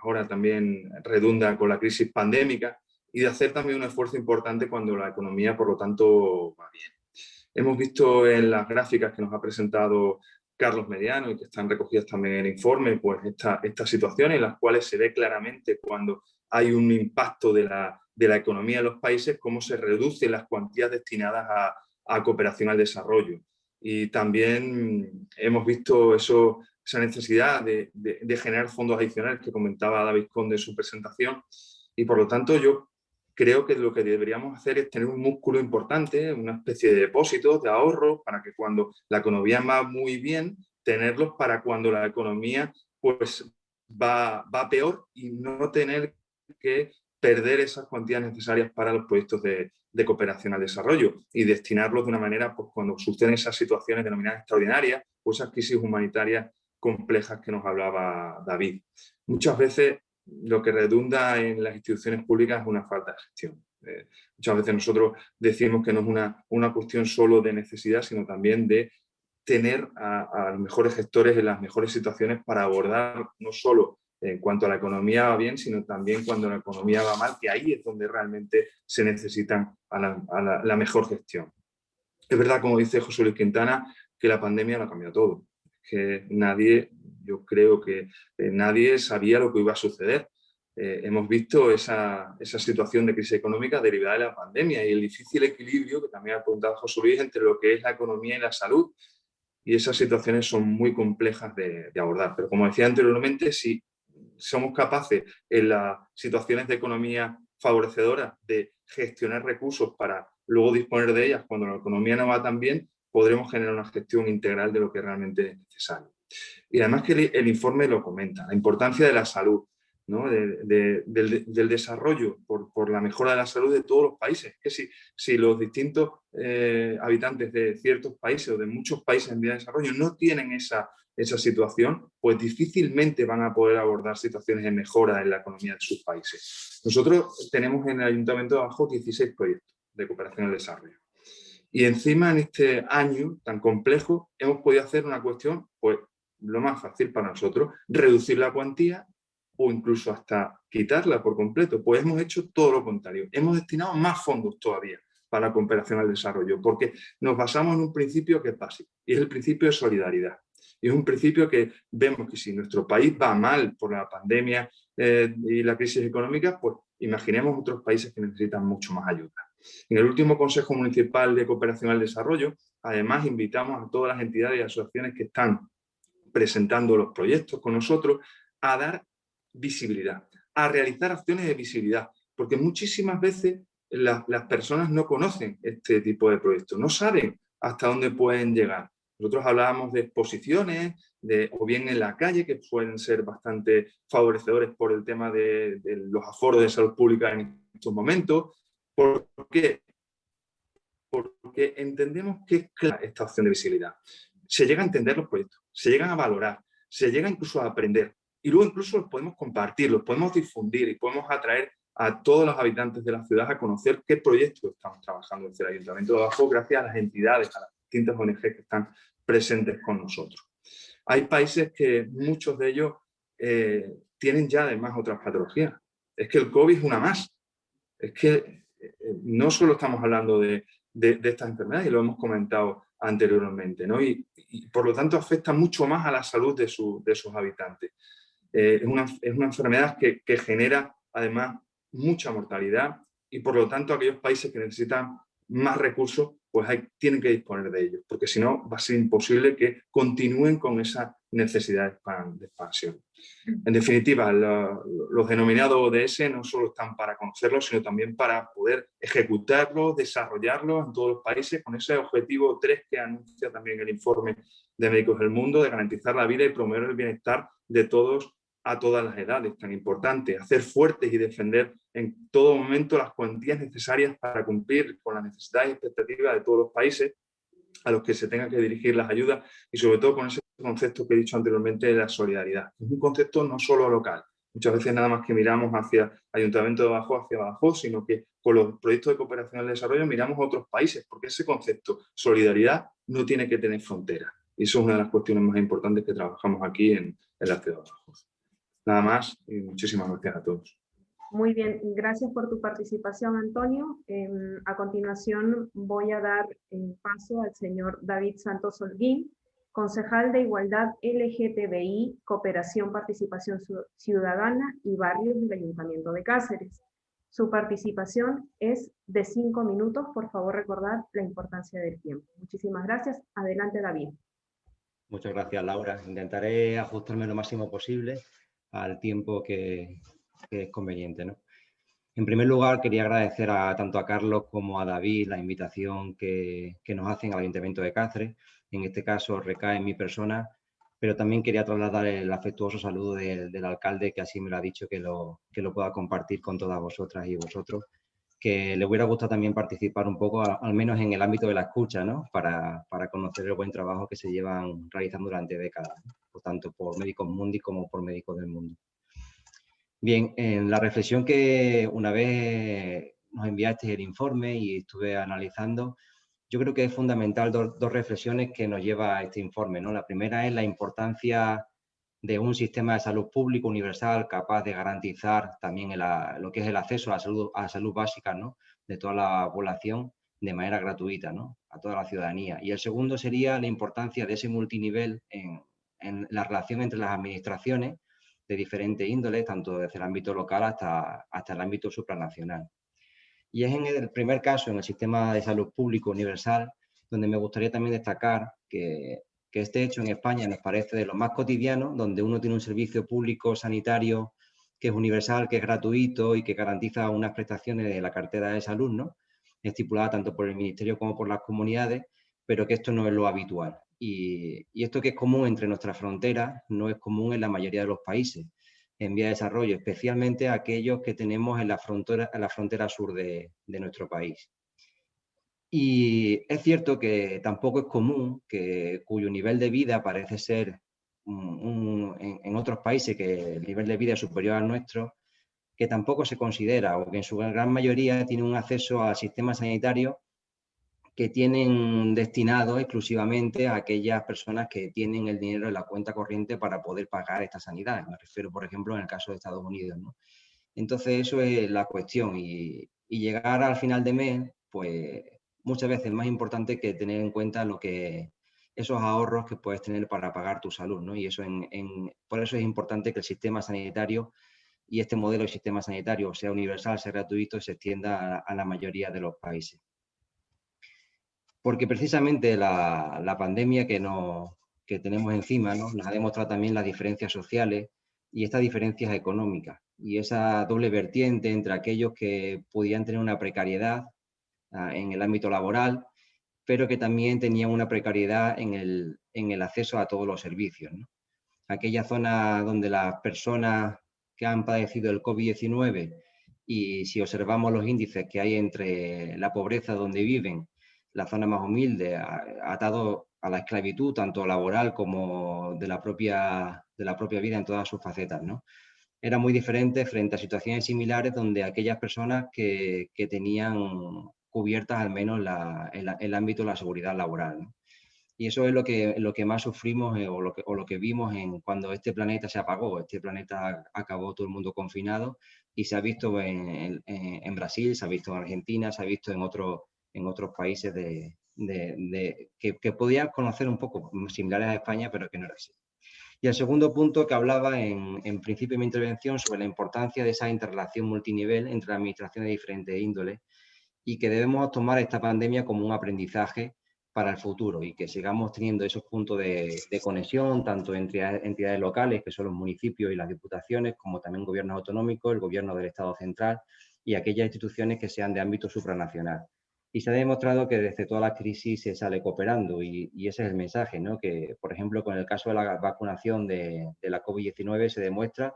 ahora también redunda con la crisis pandémica, y de hacer también un esfuerzo importante cuando la economía, por lo tanto, va bien. Hemos visto en las gráficas que nos ha presentado Carlos Mediano y que están recogidas también en el informe, pues estas situaciones en las cuales se ve claramente cuando hay un impacto de la economía en los países, cómo se reducen las cuantías destinadas a cooperación al desarrollo. Y también hemos visto esa necesidad de generar fondos adicionales que comentaba David Conde en su presentación. Y por lo tanto yo creo que lo que deberíamos hacer es tener un músculo importante, una especie de depósitos, de ahorros, para que cuando la economía va muy bien, tenerlos para cuando la economía pues va peor y no tener que perder esas cuantías necesarias para los proyectos de cooperación al desarrollo y destinarlos de una manera, pues cuando suceden esas situaciones denominadas extraordinarias o esas crisis humanitarias complejas que nos hablaba David. Muchas veces lo que redunda en las instituciones públicas es una falta de gestión. Muchas veces nosotros decimos que no es una cuestión solo de necesidad, sino también de tener a los mejores gestores en las mejores situaciones para abordar no solo en cuanto a la economía va bien, sino también cuando la economía va mal, que ahí es donde realmente se necesitan a la mejor gestión. Es verdad, como dice José Luis Quintana, que la pandemia lo ha cambiado todo. Que yo creo que nadie sabía lo que iba a suceder. Hemos visto esa situación de crisis económica derivada de la pandemia y el difícil equilibrio, que también ha apuntado José Luis, entre lo que es la economía y la salud. Y esas situaciones son muy complejas de abordar. Pero como decía anteriormente, si somos capaces en las situaciones de economía favorecedora de gestionar recursos para luego disponer de ellas cuando la economía no va tan bien, podremos generar una gestión integral de lo que realmente es necesario. Y además que el informe lo comenta, la importancia de la salud, ¿no? del desarrollo por la mejora de la salud de todos los países. Que si los distintos habitantes de ciertos países o de muchos países en vía de desarrollo no tienen esa situación, pues difícilmente van a poder abordar situaciones de mejora en la economía de sus países. Nosotros tenemos en el Ayuntamiento de Badajoz 16 proyectos de cooperación al desarrollo. Y encima en este año tan complejo hemos podido hacer una cuestión, pues lo más fácil para nosotros, reducir la cuantía o incluso hasta quitarla por completo. Pues hemos hecho todo lo contrario. Hemos destinado más fondos todavía para la cooperación al desarrollo, porque nos basamos en un principio que es básico, y es el principio de solidaridad. Y es un principio que vemos que si nuestro país va mal por la pandemia y la crisis económica, pues imaginemos otros países que necesitan mucho más ayuda. En el último Consejo Municipal de Cooperación al Desarrollo, además invitamos a todas las entidades y asociaciones que están presentando los proyectos con nosotros a dar visibilidad, a realizar acciones de visibilidad, porque muchísimas veces las personas no conocen este tipo de proyectos, no saben hasta dónde pueden llegar. Nosotros hablábamos de exposiciones, o bien en la calle, que pueden ser bastante favorecedores por el tema de los aforos de salud pública en estos momentos. ¿Por qué? Porque entendemos que es clara esta opción de visibilidad. Se llega a entender los proyectos, se llegan a valorar, se llega incluso a aprender y luego incluso los podemos compartir, los podemos difundir y podemos atraer a todos los habitantes de la ciudad a conocer qué proyectos estamos trabajando desde el Ayuntamiento de Badajoz gracias a las entidades, a las distintas ONG que están presentes con nosotros. Hay países que muchos de ellos tienen ya además otras patologías. Es que el COVID es una más. Es que no solo estamos hablando de estas enfermedades, y lo hemos comentado anteriormente, ¿no? Y por lo tanto afecta mucho más a la salud de sus habitantes. Es una enfermedad que genera además mucha mortalidad y por lo tanto aquellos países que necesitan más recursos pues tienen que disponer de ellos, porque si no va a ser imposible que continúen con esa necesidad de expansión. En definitiva, los denominados ODS no solo están para conocerlos, sino también para poder ejecutarlos, desarrollarlos en todos los países con ese objetivo 3 que anuncia también el informe de Médicos del Mundo, de garantizar la vida y promover el bienestar de todos a todas las edades. Tan importante, hacer fuertes y defender en todo momento las cuantías necesarias para cumplir con las necesidades y expectativas de todos los países a los que se tengan que dirigir las ayudas y sobre todo con ese concepto que he dicho anteriormente de la solidaridad. Es un concepto no solo local. Muchas veces nada más que miramos hacia Ayuntamiento de Badajoz, hacia Badajoz, sino que con los proyectos de cooperación al desarrollo miramos a otros países, porque ese concepto, solidaridad, no tiene que tener fronteras. Y eso es una de las cuestiones más importantes que trabajamos aquí en la ciudad de Badajoz. Nada más y muchísimas gracias a todos. Muy bien, gracias por tu participación, Antonio. A continuación voy a dar paso al señor David Santos Holguín, concejal de Igualdad LGTBI, Cooperación, Participación Ciudadana y Barrios del Ayuntamiento de Cáceres. Su participación es de 5 minutos. Por favor, recordad la importancia del tiempo. Muchísimas gracias. Adelante, David. Muchas gracias, Laura. Intentaré ajustarme lo máximo posible al tiempo que es conveniente, ¿no? En primer lugar, quería agradecer tanto a Carlos como a David la invitación que nos hacen al Ayuntamiento de Cáceres. En este caso recae en mi persona, pero también quería trasladar el afectuoso saludo del alcalde, que así me lo ha dicho, que lo pueda compartir con todas vosotras y vosotros, que le hubiera gustado también participar un poco, al menos en el ámbito de la escucha, ¿no? Para conocer el buen trabajo que se llevan realizando durante décadas, ¿no? Tanto por Médicos Mundi como por Médicos del Mundo. Bien, en la reflexión que una vez nos enviaste el informe y estuve analizando, yo creo que es fundamental dos reflexiones que nos lleva a este informe, ¿no? La primera es la importancia de un sistema de salud público universal capaz de garantizar también lo que es el acceso a la salud básica, ¿no? De toda la población de manera gratuita, ¿no? A toda la ciudadanía. Y el segundo sería la importancia de ese multinivel en la relación entre las administraciones de diferentes índoles, tanto desde el ámbito local hasta el ámbito supranacional. Y es en el primer caso, en el sistema de salud público universal, donde me gustaría también destacar que este hecho en España nos parece de lo más cotidiano, donde uno tiene un servicio público sanitario que es universal, que es gratuito y que garantiza unas prestaciones de la cartera de salud, ¿no? Estipulada tanto por el Ministerio como por las comunidades, pero que esto no es lo habitual. Y esto que es común entre nuestras fronteras no es común en la mayoría de los países en vía de desarrollo, especialmente aquellos que tenemos en la frontera sur de nuestro país. Y es cierto que tampoco es común cuyo nivel de vida parece ser en otros países que el nivel de vida es superior al nuestro, que tampoco se considera o que en su gran mayoría tiene un acceso al sistema sanitario que tienen destinado exclusivamente a aquellas personas que tienen el dinero en la cuenta corriente para poder pagar esta sanidad. Me refiero, por ejemplo, en el caso de Estados Unidos, ¿no? Entonces, eso es la cuestión. Y llegar al final de mes, pues muchas veces es más importante que tener en cuenta esos ahorros que puedes tener para pagar tu salud, ¿no? Y eso por eso es importante que el sistema sanitario y este modelo de sistema sanitario sea universal, sea gratuito y se extienda a la mayoría de los países. Porque precisamente la pandemia que tenemos encima, ¿no? Nos ha demostrado también las diferencias sociales y estas diferencias económicas y esa doble vertiente entre aquellos que podían tener una precariedad en el ámbito laboral, pero que también tenían una precariedad en el acceso a todos los servicios, ¿no? Aquella zona donde las personas que han padecido el COVID-19 y si observamos los índices que hay entre la pobreza donde viven, la zona más humilde, atado a la esclavitud, tanto laboral como de la propia vida en todas sus facetas, ¿no? Era muy diferente frente a situaciones similares donde aquellas personas que tenían cubiertas al menos el ámbito de la seguridad laboral, ¿no? Y eso es lo que más sufrimos o lo que vimos cuando este planeta se apagó. Este planeta acabó todo el mundo confinado y se ha visto en Brasil, se ha visto en Argentina, se ha visto en otros países que podían conocer un poco similares a España, pero que no era así. Y el segundo punto que hablaba en principio de mi intervención sobre la importancia de esa interrelación multinivel entre administraciones de diferentes índoles y que debemos tomar esta pandemia como un aprendizaje para el futuro y que sigamos teniendo esos puntos de conexión tanto entre entidades locales, que son los municipios y las diputaciones, como también gobiernos autonómicos, el gobierno del Estado central y aquellas instituciones que sean de ámbito supranacional. Y se ha demostrado que desde toda la crisis se sale cooperando y ese es el mensaje, ¿no? Que, por ejemplo, con el caso de la vacunación de la COVID-19 se demuestra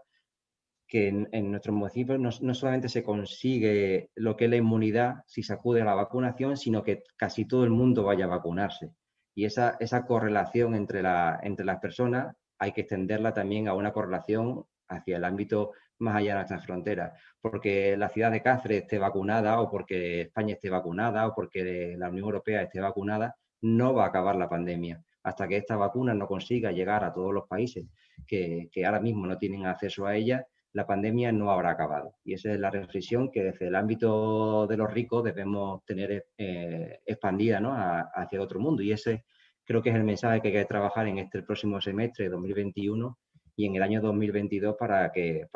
que en nuestros municipios no solamente se consigue lo que es la inmunidad si se acude a la vacunación, sino que casi todo el mundo vaya a vacunarse. Y esa correlación entre las personas hay que extenderla también a una correlación hacia el ámbito más allá de nuestras fronteras. Porque la ciudad de Cáceres esté vacunada o porque España esté vacunada o porque la Unión Europea esté vacunada, no va a acabar la pandemia hasta que esta vacuna no consiga llegar a todos los países que ahora mismo no tienen acceso a ella. La pandemia no habrá acabado. Y esa es la reflexión que desde el ámbito de los ricos debemos tener expandida, ¿no? Hacia otro mundo. Y ese creo que es el mensaje que hay que trabajar en este próximo semestre de 2021 y en el año 2022 para que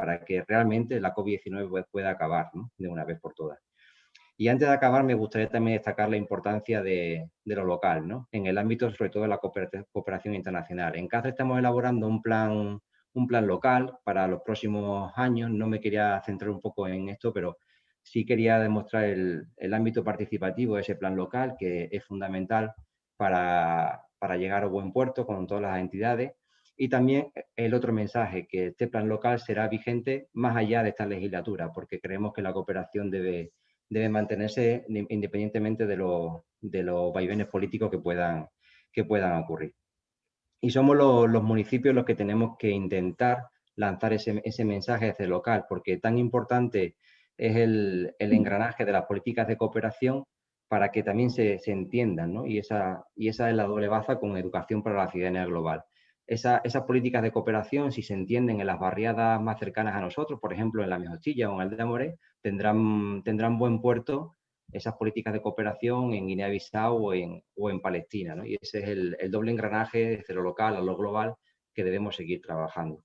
realmente la COVID-19 pueda acabar, ¿no?, de una vez por todas. Y antes de acabar, me gustaría también destacar la importancia de lo local, ¿no?, en el ámbito sobre todo de la cooperación internacional. En Cáceres estamos elaborando un plan local para los próximos años. No me quería centrar un poco en esto, pero sí quería demostrar el ámbito participativo de ese plan local, que es fundamental para llegar a buen puerto con todas las entidades. Y también el otro mensaje, que este plan local será vigente más allá de esta legislatura, porque creemos que la cooperación debe mantenerse independientemente de los vaivenes políticos que puedan ocurrir. Y somos los municipios los que tenemos que intentar lanzar ese mensaje desde el local, porque tan importante es el engranaje de las políticas de cooperación para que también se entiendan, ¿no? Y esa es la doble baza con educación para la ciudadanía global. Esas políticas de cooperación, si se entienden en las barriadas más cercanas a nosotros, por ejemplo en la Mijostilla o en Aldea Moré, tendrán buen puerto esas políticas de cooperación en Guinea-Bissau o en Palestina, ¿no? Y ese es el doble engranaje desde lo local a lo global que debemos seguir trabajando.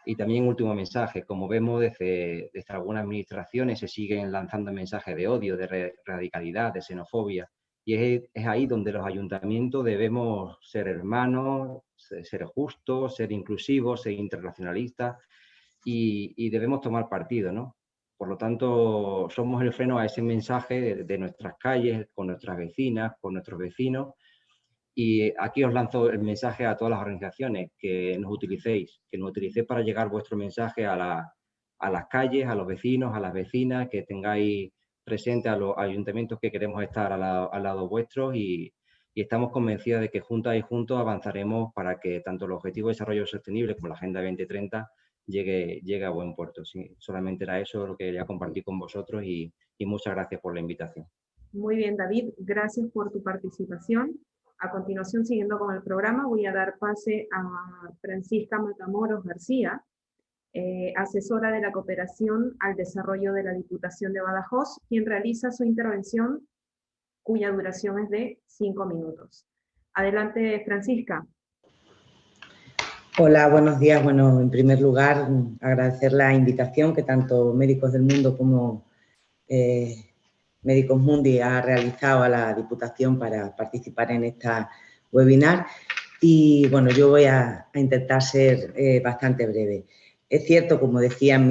Y también último mensaje, como vemos desde algunas administraciones se siguen lanzando mensajes de odio, de radicalidad, de xenofobia, y es ahí donde los ayuntamientos debemos ser hermanos, ser justos, ser inclusivos, ser internacionalistas y debemos tomar partido, ¿no? Por lo tanto, somos el freno a ese mensaje de nuestras calles, con nuestras vecinas, con nuestros vecinos. Y aquí os lanzo el mensaje a todas las organizaciones, que nos utilicéis para llegar vuestro mensaje a las calles, a los vecinos, a las vecinas, que tengáis presente a los ayuntamientos que queremos estar al lado vuestro y estamos convencidos de que juntas y juntos avanzaremos para que tanto el Objetivo de Desarrollo Sostenible como la Agenda 2030 llegue a buen puerto. Sí, solamente era eso lo que quería compartir con vosotros y muchas gracias por la invitación. Muy bien, David, gracias por tu participación. A continuación, siguiendo con el programa, voy a dar pase a Francisca Matamoros García, asesora de la Cooperación al Desarrollo de la Diputación de Badajoz, quien realiza su intervención, cuya duración es de 5 minutos. Adelante, Francisca. Hola, buenos días. Bueno, en primer lugar, agradecer la invitación que tanto Médicos del Mundo como Médicos Mundi ha realizado a la Diputación para participar en esta webinar. Y bueno, yo voy a intentar ser bastante breve. Es cierto, como decían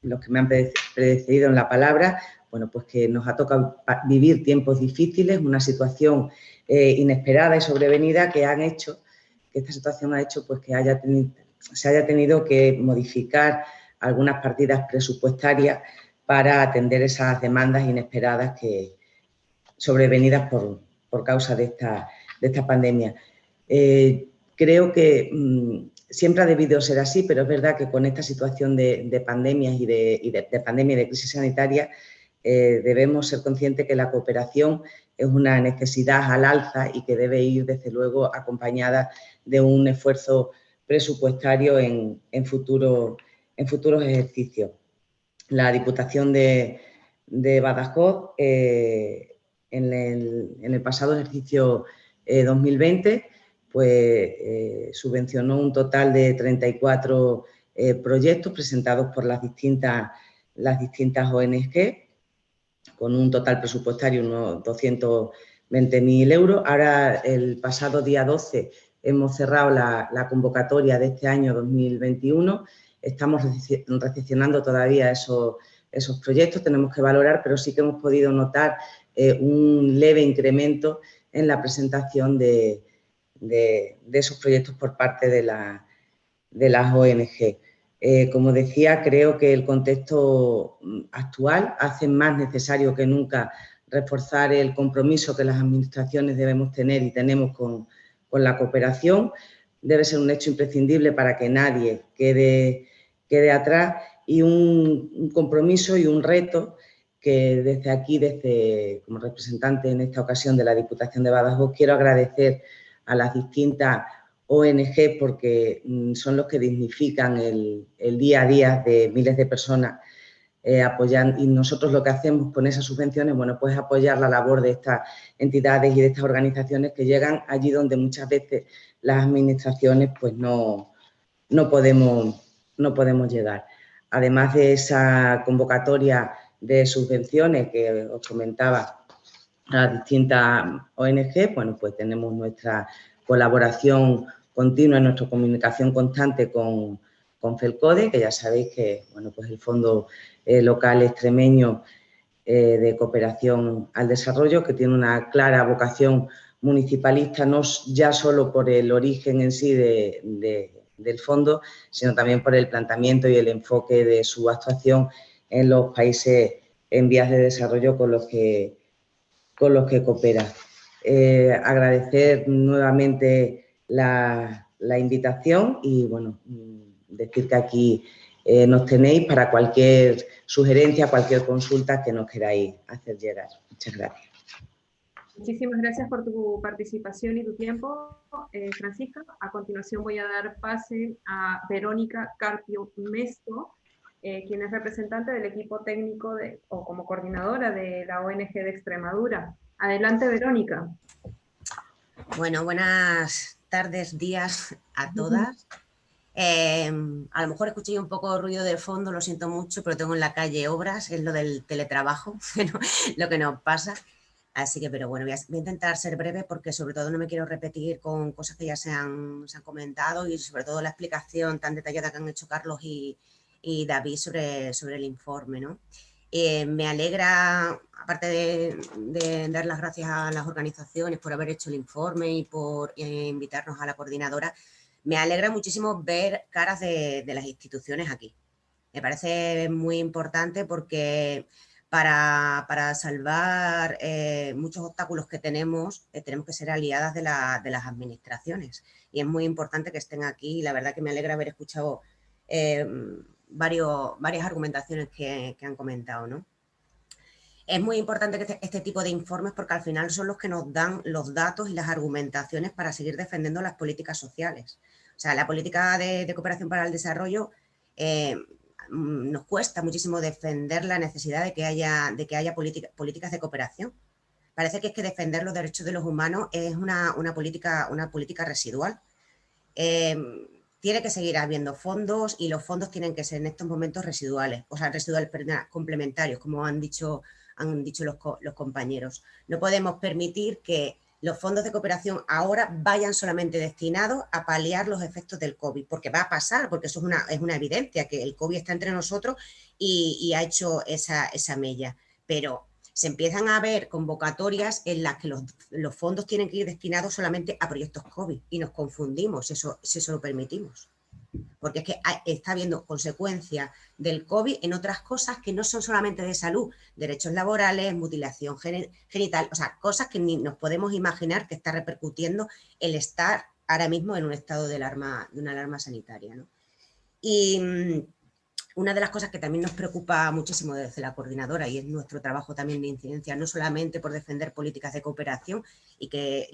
los que me han precedido en la palabra, bueno, pues que nos ha tocado vivir tiempos difíciles, una situación inesperada y sobrevenida que esta situación ha hecho pues, que se haya tenido que modificar algunas partidas presupuestarias para atender esas demandas inesperadas sobrevenidas por causa de esta pandemia. Creo que siempre ha debido ser así, pero es verdad que con esta situación de pandemias y de pandemia y de crisis sanitaria debemos ser conscientes que la cooperación es una necesidad al alza y que debe ir, desde luego, acompañada de un esfuerzo presupuestario en futuros ejercicios. La Diputación de Badajoz, en el pasado ejercicio 2020, pues subvencionó un total de 34 proyectos presentados por las distintas ONG, con un total presupuestario de unos 220.000 euros. Ahora, el pasado día 12, hemos cerrado la convocatoria de este año 2021. Estamos recepcionando todavía esos proyectos, tenemos que valorar, pero sí que hemos podido notar un leve incremento en la presentación de esos proyectos por parte de las ONG. Como decía, creo que el contexto actual hace más necesario que nunca reforzar el compromiso que las administraciones debemos tener y tenemos con la cooperación. Debe ser un hecho imprescindible para que nadie quede atrás y un compromiso y un reto que desde aquí, como representante en esta ocasión de la Diputación de Badajoz, quiero agradecer a las distintas ONG porque son los que dignifican el día a día de miles de personas apoyando, y nosotros lo que hacemos con esas subvenciones, bueno, pues apoyar la labor de estas entidades y de estas organizaciones que llegan allí donde muchas veces las administraciones pues no no podemos llegar. Además de esa convocatoria de subvenciones que os comentaba a las distintas ONG, bueno, pues tenemos nuestra colaboración continua, nuestra comunicación constante con FELCODE, que ya sabéis que, bueno, pues el Fondo Local Extremeño de Cooperación al Desarrollo, que tiene una clara vocación municipalista, no ya solo por el origen en sí del fondo, sino también por el planteamiento y el enfoque de su actuación en los países en vías de desarrollo con los que coopera. Agradecer nuevamente la invitación y, bueno, decir que aquí nos tenéis para cualquier sugerencia, cualquier consulta que nos queráis hacer llegar. Muchas gracias. Muchísimas gracias por tu participación y tu tiempo, Francisca. A continuación voy a dar pase a Verónica Carpio Mesto, quien es representante del equipo técnico o como coordinadora de la ONG de Extremadura. Adelante, Verónica. Bueno, buenas tardes, días a todas. A lo mejor escuché un poco de ruido de fondo, lo siento mucho, pero tengo en la calle obras, es lo del teletrabajo, lo que nos pasa. Así que, pero bueno, voy a intentar ser breve porque sobre todo no me quiero repetir con cosas que ya se han comentado y sobre todo la explicación tan detallada que han hecho Carlos y David sobre el informe, ¿no? Me alegra, aparte de dar las gracias a las organizaciones por haber hecho el informe y por invitarnos a la coordinadora, me alegra muchísimo ver caras de las instituciones aquí. Me parece muy importante porque para salvar muchos obstáculos que tenemos que ser aliadas de las administraciones. Y es muy importante que estén aquí y la verdad que me alegra haber escuchado varias argumentaciones que han comentado, ¿no? Es muy importante que este tipo de informes porque al final son los que nos dan los datos y las argumentaciones para seguir defendiendo las políticas sociales. O sea, la política de cooperación para el desarrollo nos cuesta muchísimo defender la necesidad de que haya políticas de cooperación. Parece que defender los derechos de los humanos es una política residual. Tiene que seguir habiendo fondos y los fondos tienen que ser en estos momentos residuales, complementarios, como han dicho los compañeros. No podemos permitir que los fondos de cooperación ahora vayan solamente destinados a paliar los efectos del COVID, porque va a pasar, porque eso es una evidencia, que el COVID está entre nosotros y ha hecho esa mella. Pero se empiezan a ver convocatorias en las que los fondos tienen que ir destinados solamente a proyectos COVID y nos confundimos si eso lo permitimos. Porque es que está habiendo consecuencias del COVID en otras cosas que no son solamente de salud, derechos laborales, mutilación genital, o sea, cosas que ni nos podemos imaginar que está repercutiendo el estar ahora mismo en un estado de una alarma sanitaria, ¿no? Y una de las cosas que también nos preocupa muchísimo desde la coordinadora y es nuestro trabajo también de incidencia, no solamente por defender políticas de cooperación y que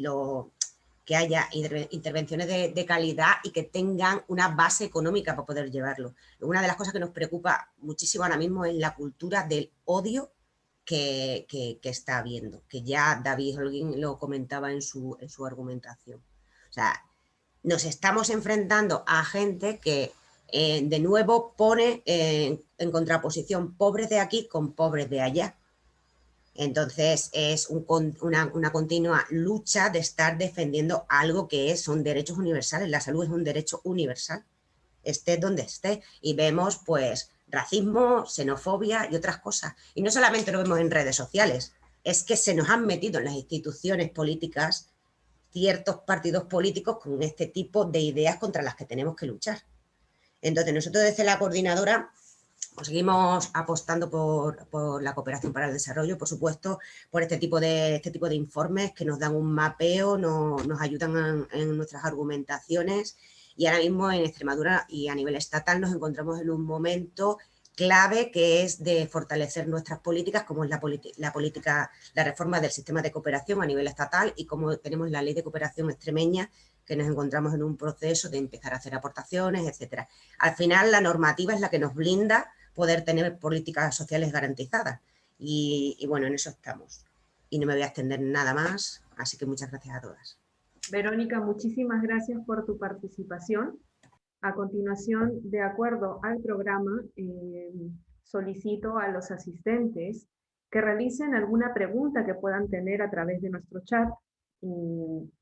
haya intervenciones de calidad y que tengan una base económica para poder llevarlo. Una de las cosas que nos preocupa muchísimo ahora mismo es la cultura del odio que está habiendo, que ya David Holguín lo comentaba en su argumentación. O sea, nos estamos enfrentando a gente que de nuevo pone en contraposición pobres de aquí con pobres de allá. Entonces es una continua lucha de estar defendiendo algo que son derechos universales. La salud es un derecho universal, esté donde esté. Y vemos pues racismo, xenofobia y otras cosas. Y no solamente lo vemos en redes sociales, es que se nos han metido en las instituciones políticas ciertos partidos políticos con este tipo de ideas contra las que tenemos que luchar. Entonces nosotros desde la coordinadora pues seguimos apostando por la cooperación para el desarrollo, por supuesto, por este tipo de informes que nos dan un mapeo, nos ayudan en nuestras argumentaciones y ahora mismo en Extremadura y a nivel estatal nos encontramos en un momento clave que es de fortalecer nuestras políticas, como es la reforma del sistema de cooperación a nivel estatal y como tenemos la ley de cooperación extremeña, que nos encontramos en un proceso de empezar a hacer aportaciones, etcétera. Al final la normativa es la que nos blinda poder tener políticas sociales garantizadas y bueno, en eso estamos. Y no me voy a extender nada más, así que muchas gracias a todas. Verónica, muchísimas gracias por tu participación. A continuación, de acuerdo al programa, solicito a los asistentes que realicen alguna pregunta que puedan tener a través de nuestro chat. En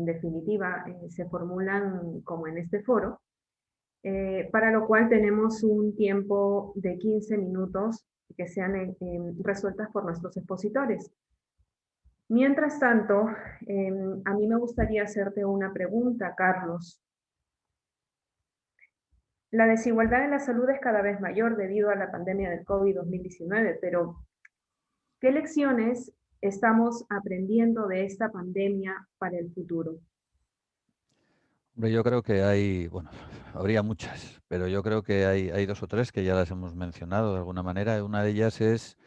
definitiva, se formulan como en este foro, para lo cual tenemos un tiempo de 15 minutos que sean resueltas por nuestros expositores. Mientras tanto, a mí me gustaría hacerte una pregunta, Carlos. La desigualdad en la salud es cada vez mayor debido a la pandemia del COVID-2019, pero ¿qué lecciones estamos aprendiendo de esta pandemia para el futuro? Hombre, yo creo que hay, bueno, habría muchas, pero yo creo que hay 2 o 3 que ya las hemos mencionado de alguna manera. Una de ellas es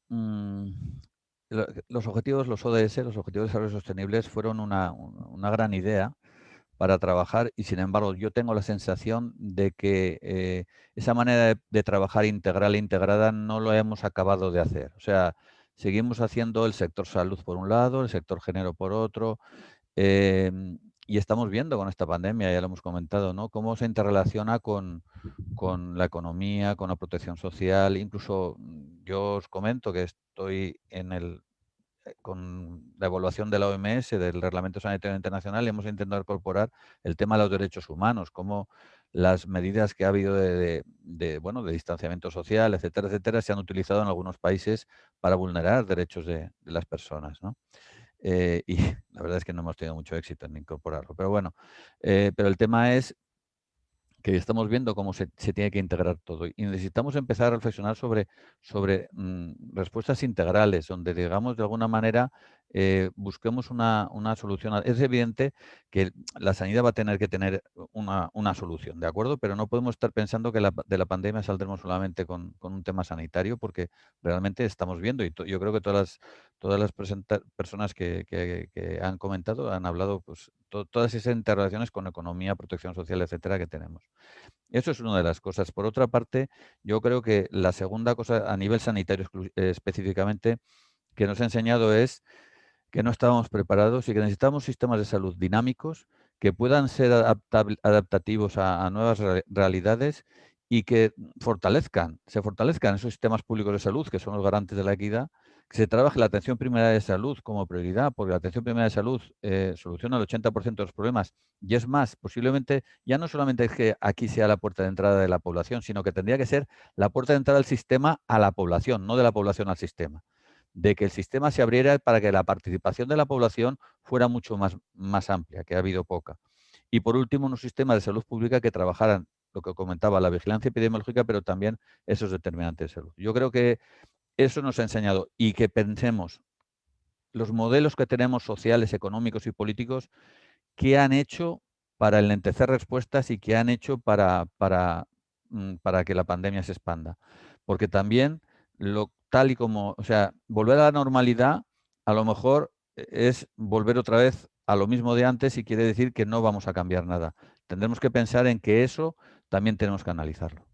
los objetivos, los ODS, los Objetivos de Desarrollo Sostenibles, fueron una gran idea para trabajar y, sin embargo, yo tengo la sensación de que esa manera de trabajar integral e integrada no lo hemos acabado de hacer. O sea, seguimos haciendo el sector salud por un lado, el sector género por otro, y estamos viendo con esta pandemia, ya lo hemos comentado, ¿no?, cómo se interrelaciona con la economía, con la protección social. Incluso yo os comento que estoy con la evaluación de la OMS, del Reglamento Sanitario Internacional, y hemos intentado incorporar el tema de los derechos humanos, como las medidas que ha habido de distanciamiento social, etcétera, etcétera, se han utilizado en algunos países para vulnerar derechos de las personas, ¿no? Y la verdad es que no hemos tenido mucho éxito en incorporarlo. Pero bueno, pero el tema es que estamos viendo cómo se tiene que integrar todo. Y necesitamos empezar a reflexionar sobre respuestas integrales, donde, digamos, de alguna manera busquemos una solución. Es evidente que la sanidad va a tener que tener una solución, ¿de acuerdo? Pero no podemos estar pensando que de la pandemia saldremos solamente con un tema sanitario, porque realmente estamos viendo, y yo creo que todas las personas que han comentado han hablado, pues, todas esas interrelaciones con economía, protección social, etcétera, que tenemos. Eso es una de las cosas. Por otra parte, yo creo que la segunda cosa, a nivel sanitario específicamente, que nos ha enseñado es que no estábamos preparados y que necesitamos sistemas de salud dinámicos que puedan ser adaptativos a nuevas realidades y que se fortalezcan esos sistemas públicos de salud, que son los garantes de la equidad, que se trabaje la atención primaria de salud como prioridad, porque la atención primaria de salud soluciona el 80% de los problemas. Y es más, posiblemente ya no solamente es que aquí sea la puerta de entrada de la población, sino que tendría que ser la puerta de entrada del sistema a la población, no de la población al sistema. De que el sistema se abriera para que la participación de la población fuera mucho más amplia, que ha habido poca. Y por último, unos sistemas de salud pública que trabajaran, lo que comentaba, la vigilancia epidemiológica, pero también esos determinantes de salud. Yo creo que eso nos ha enseñado, y que pensemos los modelos que tenemos sociales, económicos y políticos, qué han hecho para enlentecer respuestas y qué han hecho para que la pandemia se expanda. Porque también, tal y como, o sea, volver a la normalidad a lo mejor es volver otra vez a lo mismo de antes, y quiere decir que no vamos a cambiar nada. Tendremos que pensar en que eso también tenemos que analizarlo.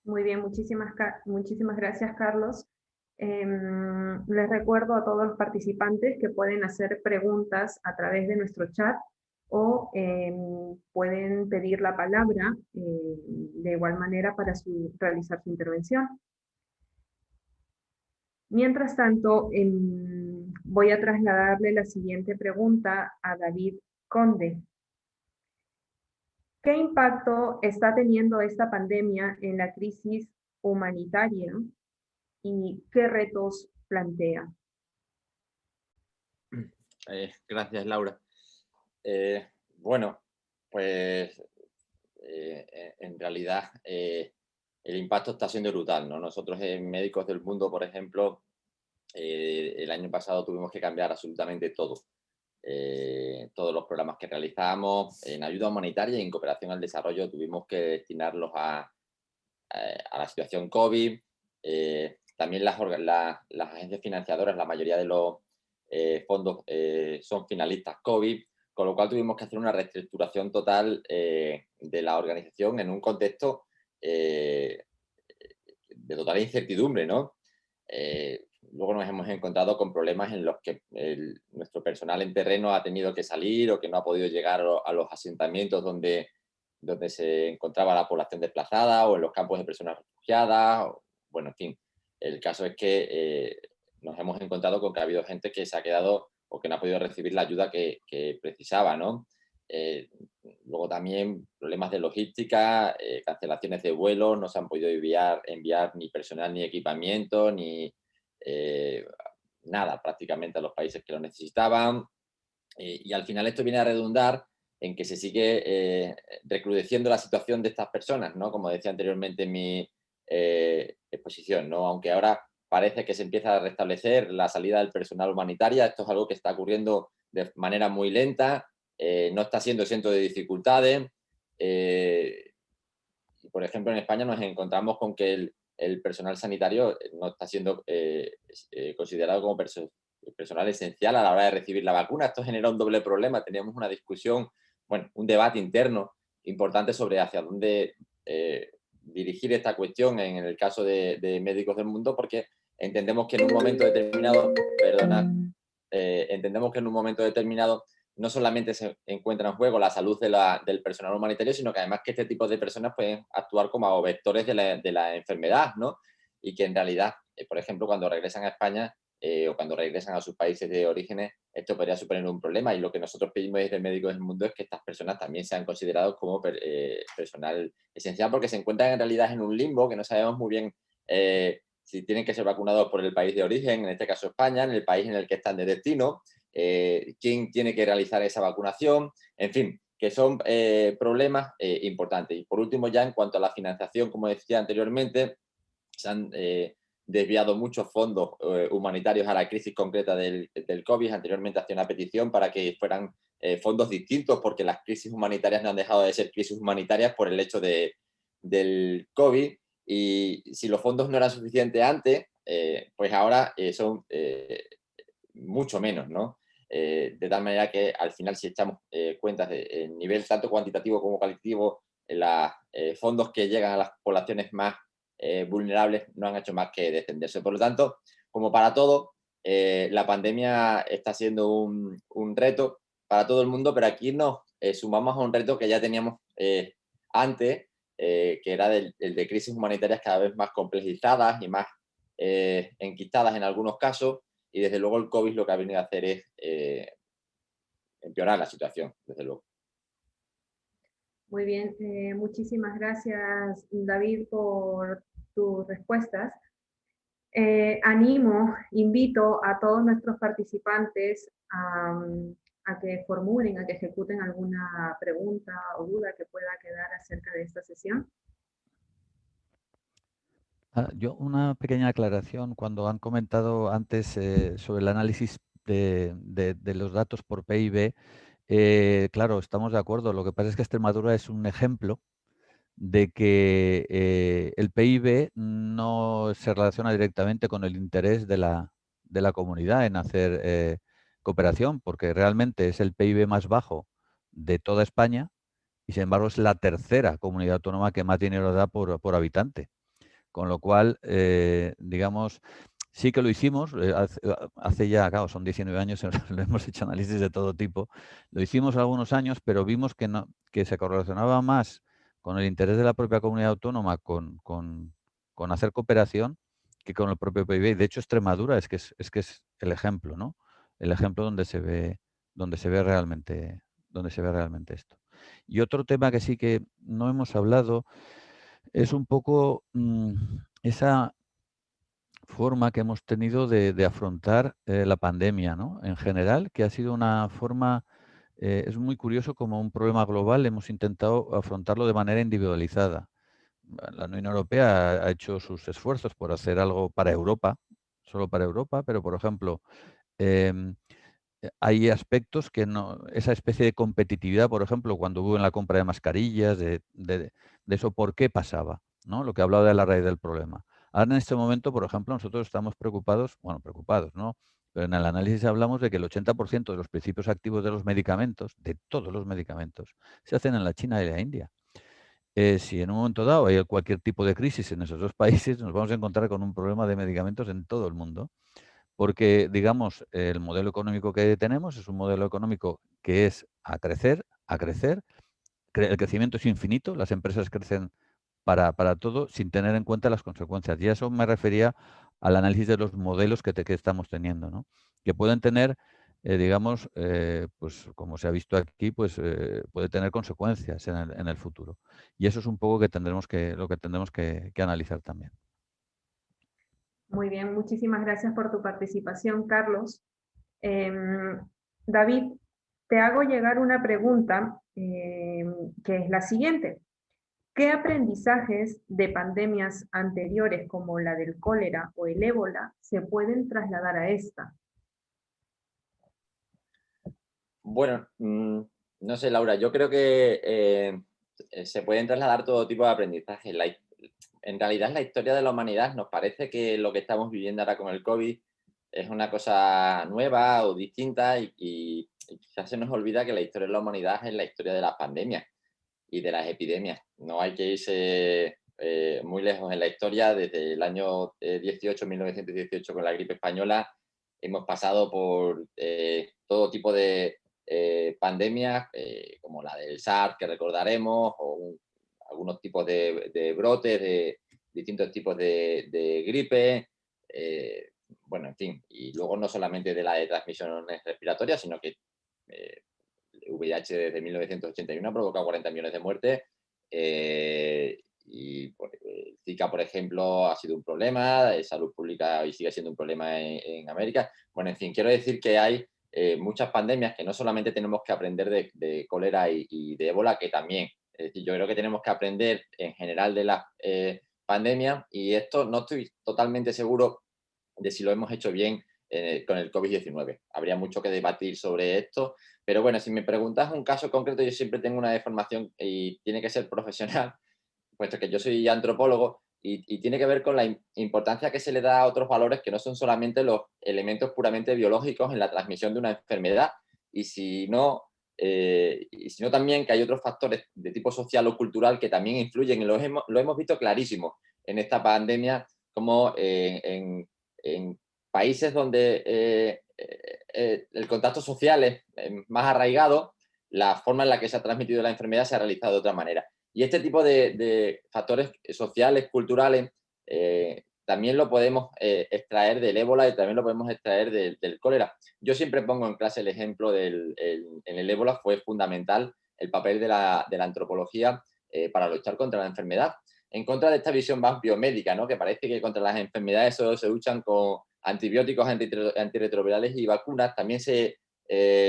Muy bien, muchísimas gracias, Carlos. Les recuerdo a todos los participantes que pueden hacer preguntas a través de nuestro chat o pueden pedir la palabra de igual manera para realizar su intervención. Mientras tanto, voy a trasladarle la siguiente pregunta a David Conde. ¿Qué impacto está teniendo esta pandemia en la crisis humanitaria y qué retos plantea? Gracias, Laura. Bueno, pues en realidad el impacto está siendo brutal, ¿no? Nosotros en Médicos del Mundo, por ejemplo, el año pasado tuvimos que cambiar absolutamente todo. Todos los programas que realizamos en ayuda humanitaria y en cooperación al desarrollo tuvimos que destinarlos a la situación COVID. También las agencias financiadoras, la mayoría de los fondos son finalistas COVID, con lo cual tuvimos que hacer una reestructuración total de la organización en un contexto de total incertidumbre, ¿no? luego nos hemos encontrado con problemas en los que nuestro personal en terreno ha tenido que salir o que no ha podido llegar a los asentamientos donde se encontraba la población desplazada o en los campos de personas refugiadas. Bueno, en fin, el caso es que nos hemos encontrado con que ha habido gente que se ha quedado o que no ha podido recibir la ayuda que precisaba, ¿no? Luego también problemas de logística, cancelaciones de vuelos, no se han podido enviar ni personal ni equipamiento, ni nada prácticamente a los países que lo necesitaban. Y al final esto viene a redundar en que se sigue recrudeciendo la situación de estas personas, ¿no? Como decía anteriormente en mi exposición, ¿no? Aunque ahora parece que se empieza a restablecer la salida del personal humanitaria, esto es algo que está ocurriendo de manera muy lenta, no está siendo exento de dificultades. Por ejemplo, en España nos encontramos con que el personal sanitario no está siendo considerado como personal esencial a la hora de recibir la vacuna. Esto genera un doble problema. Teníamos una discusión, bueno, un debate interno importante sobre hacia dónde dirigir esta cuestión en el caso de Médicos del Mundo, porque entendemos que en un momento determinado, entendemos que en un momento determinado no solamente se encuentra en juego la salud del personal humanitario, sino que además que este tipo de personas pueden actuar como vectores de la enfermedad, ¿no? Y que en realidad, por ejemplo, cuando regresan a España o cuando regresan a sus países de origen, esto podría suponer un problema. Y lo que nosotros pedimos desde Médicos del Mundo es que estas personas también sean considerados como personal esencial, porque se encuentran en realidad en un limbo que no sabemos muy bien si tienen que ser vacunados por el país de origen, en este caso España, en el país en el que están de destino, quién tiene que realizar esa vacunación, en fin, que son problemas importantes. Y por último, ya en cuanto a la financiación, como decía anteriormente, se han desviado muchos fondos humanitarios a la crisis concreta del COVID. Anteriormente hacía una petición para que fueran fondos distintos, porque las crisis humanitarias no han dejado de ser crisis humanitarias por el hecho del COVID. Y si los fondos no eran suficientes antes, pues ahora son mucho menos, ¿no? De tal manera que al final, si echamos cuentas de nivel tanto cuantitativo como cualitativo, los fondos que llegan a las poblaciones más vulnerables no han hecho más que descenderse. Por lo tanto, como para todo, la pandemia está siendo un reto para todo el mundo, pero aquí nos sumamos a un reto que ya teníamos antes, que era el de crisis humanitarias cada vez más complejizadas y más enquistadas en algunos casos, y desde luego el COVID lo que ha venido a hacer es empeorar la situación, desde luego. Muy bien, muchísimas gracias, David, por tus respuestas. Invito a todos nuestros participantes a que formulen, a que ejecuten alguna pregunta o duda que pueda quedar acerca de esta sesión. Yo una pequeña aclaración. Cuando han comentado antes sobre el análisis de los datos por PIB, claro, estamos de acuerdo. Lo que pasa es que Extremadura es un ejemplo de que el PIB no se relaciona directamente con el interés de la comunidad en hacer cooperación, porque realmente es el PIB más bajo de toda España y, sin embargo, es la tercera comunidad autónoma que más dinero da por habitante. Con lo cual, digamos, sí que lo hicimos, hace ya, claro, son 19 años, lo hemos hecho análisis de todo tipo, lo hicimos algunos años, pero vimos que se correlacionaba más con el interés de la propia comunidad autónoma con hacer cooperación que con el propio PIB. De hecho, Extremadura es que es el ejemplo, ¿no? El ejemplo donde se ve realmente esto. Y otro tema que sí que no hemos hablado es un poco esa forma que hemos tenido de afrontar la pandemia, ¿no? En general, que ha sido una forma, es muy curioso, como un problema global hemos intentado afrontarlo de manera individualizada. La Unión Europea ha hecho sus esfuerzos por hacer algo para Europa, solo para Europa, pero por ejemplo, hay aspectos que no, esa especie de competitividad, por ejemplo, cuando hubo en la compra de mascarillas, de eso, ¿por qué pasaba? ¿No? Lo que hablaba de la raíz del problema. Ahora, en este momento, por ejemplo, nosotros estamos preocupados, ¿no? Pero en el análisis hablamos de que el 80% de los principios activos de los medicamentos, de todos los medicamentos, se hacen en la China y la India. Si en un momento dado hay cualquier tipo de crisis en esos dos países, nos vamos a encontrar con un problema de medicamentos en todo el mundo. Porque, digamos, el modelo económico que tenemos es un modelo económico que es a crecer, a crecer. El crecimiento es infinito, las empresas crecen para todo sin tener en cuenta las consecuencias. Y a eso me refería al análisis de los modelos que estamos teniendo, ¿no? Que pueden tener, digamos, pues como se ha visto aquí, pues puede tener consecuencias en el futuro. Y eso es un poco lo que tendremos que analizar también. Muy bien, muchísimas gracias por tu participación, Carlos. David, te hago llegar una pregunta que es la siguiente. ¿Qué aprendizajes de pandemias anteriores como la del cólera o el ébola se pueden trasladar a esta? Bueno, no sé, Laura, yo creo que se pueden trasladar todo tipo de aprendizaje. En realidad, en la historia de la humanidad nos parece que lo que estamos viviendo ahora con el COVID es una cosa nueva o distinta y quizás se nos olvida que la historia de la humanidad es la historia de las pandemias y de las epidemias. No hay que irse muy lejos en la historia. Desde el año 1918 con la gripe española, hemos pasado por todo tipo de pandemias, como la del SARS, que recordaremos, o algunos tipos de brotes, de distintos tipos de gripe. Bueno, en fin, y luego no solamente de la de transmisiones respiratorias, sino que VIH desde 1981 ha provocado 40 millones de muertes. Y Zika, por ejemplo, ha sido un problema de salud pública y sigue siendo un problema en América. Bueno, en fin, quiero decir que hay muchas pandemias que no solamente tenemos que aprender de cólera y de ébola, que también. Es decir, yo creo que tenemos que aprender en general de las pandemias, y esto no estoy totalmente seguro de si lo hemos hecho bien con el COVID-19. Habría mucho que debatir sobre esto, pero bueno, si me preguntas un caso concreto, yo siempre tengo una deformación y tiene que ser profesional, puesto que yo soy antropólogo, y tiene que ver con la importancia que se le da a otros valores que no son solamente los elementos puramente biológicos en la transmisión de una enfermedad, y si no también que hay otros factores de tipo social o cultural que también influyen, y lo hemos visto clarísimo en esta pandemia, como en países donde el contacto social es más arraigado, la forma en la que se ha transmitido la enfermedad se ha realizado de otra manera. Y este tipo de factores sociales, culturales, también lo podemos extraer del ébola y también lo podemos extraer del cólera. Yo siempre pongo en clase el ejemplo en el ébola fue fundamental el papel de la antropología para luchar contra la enfermedad, en contra de esta visión más biomédica, ¿no? Que parece que contra las enfermedades solo se luchan con antibióticos, antirretrovirales y vacunas. También se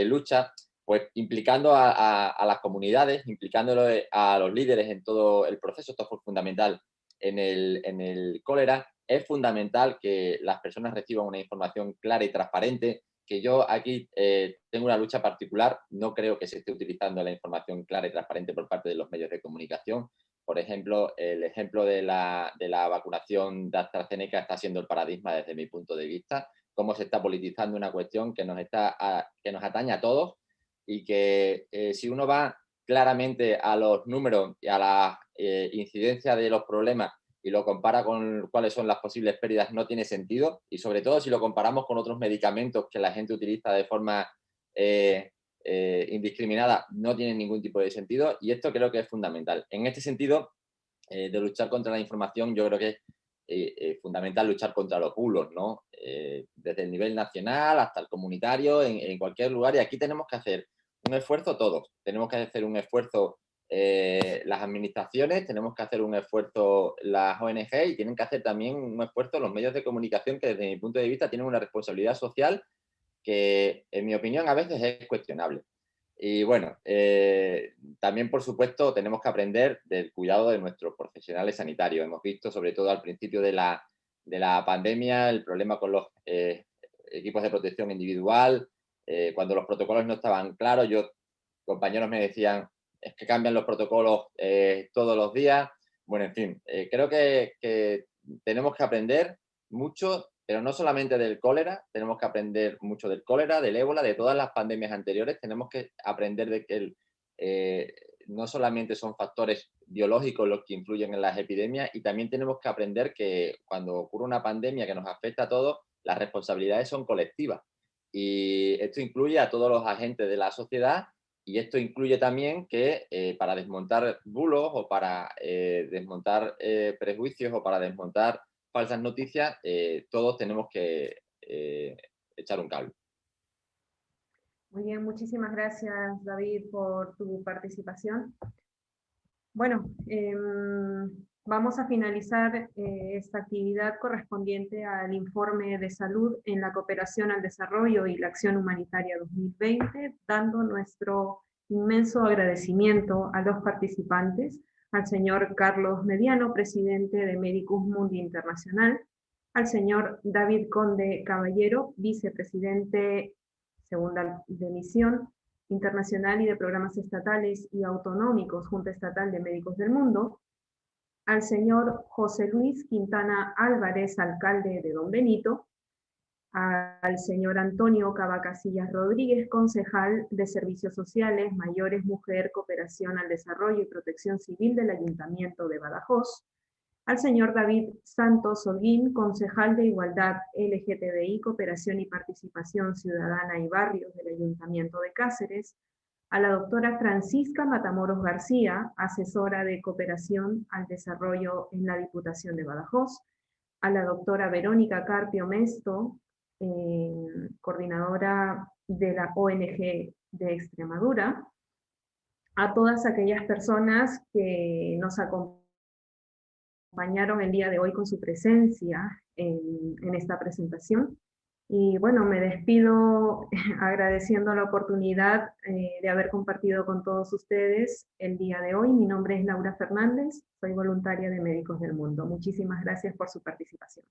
lucha pues implicando a las comunidades, implicándolo a los líderes en todo el proceso. Esto fue fundamental en el cólera. Es fundamental que las personas reciban una información clara y transparente, que yo aquí tengo una lucha particular. No creo que se esté utilizando la información clara y transparente por parte de los medios de comunicación. Por ejemplo, el ejemplo de la vacunación de AstraZeneca está siendo el paradigma desde mi punto de vista, cómo se está politizando una cuestión que nos atañe a todos, y que si uno va claramente a los números y a la incidencia de los problemas y lo compara con cuáles son las posibles pérdidas, no tiene sentido, y sobre todo si lo comparamos con otros medicamentos que la gente utiliza de forma indiscriminada, no tiene ningún tipo de sentido, y esto creo que es fundamental. En este sentido, de luchar contra la información, yo creo que es fundamental luchar contra los bulos, ¿no? Desde el nivel nacional hasta el comunitario, en cualquier lugar, y aquí tenemos que hacer un esfuerzo todos. Tenemos que hacer un esfuerzo las administraciones, tenemos que hacer un esfuerzo las ONG, y tienen que hacer también un esfuerzo los medios de comunicación, que desde mi punto de vista tienen una responsabilidad social que, en mi opinión, a veces es cuestionable. Y bueno, también, por supuesto, tenemos que aprender del cuidado de nuestros profesionales sanitarios. Hemos visto, sobre todo al principio de la pandemia, el problema con los equipos de protección individual. Cuando los protocolos no estaban claros, compañeros me decían, es que cambian los protocolos todos los días. Bueno, en fin, creo que tenemos que aprender mucho, pero no solamente del cólera. Tenemos que aprender mucho del cólera, del ébola, de todas las pandemias anteriores. Tenemos que aprender de que no solamente son factores biológicos los que influyen en las epidemias, y también tenemos que aprender que cuando ocurre una pandemia que nos afecta a todos, las responsabilidades son colectivas. Y esto incluye a todos los agentes de la sociedad, y esto incluye también que para desmontar bulos o para desmontar prejuicios o para desmontar falsas noticias, todos tenemos que echar un cable. Muy bien, muchísimas gracias, David, por tu participación. Bueno, vamos a finalizar esta actividad correspondiente al informe de salud en la cooperación al desarrollo y la acción humanitaria 2020, dando nuestro inmenso agradecimiento a los participantes, al señor Carlos Mediano, presidente de Medicus Mundi Internacional, al señor David Conde Caballero, vicepresidente segunda de misión internacional y de programas estatales y autonómicos, Junta Estatal de Médicos del Mundo, al señor José Luis Quintana Álvarez, alcalde de Don Benito, al señor Antonio Cavacasillas Rodríguez, concejal de Servicios Sociales, Mayores, Mujer, Cooperación al Desarrollo y Protección Civil del Ayuntamiento de Badajoz, al señor David Santos Holguín, concejal de Igualdad LGTBI, Cooperación y Participación Ciudadana y Barrios del Ayuntamiento de Cáceres, a la doctora Francisca Matamoros García, asesora de Cooperación al Desarrollo en la Diputación de Badajoz, a la doctora Verónica Carpio Mesto, coordinadora de la ONG de Extremadura, a todas aquellas personas que nos acompañaron el día de hoy con su presencia en esta presentación. Y bueno, me despido agradeciendo la oportunidad de haber compartido con todos ustedes el día de hoy. Mi nombre es Laura Fernández, soy voluntaria de Médicos del Mundo. Muchísimas gracias por su participación.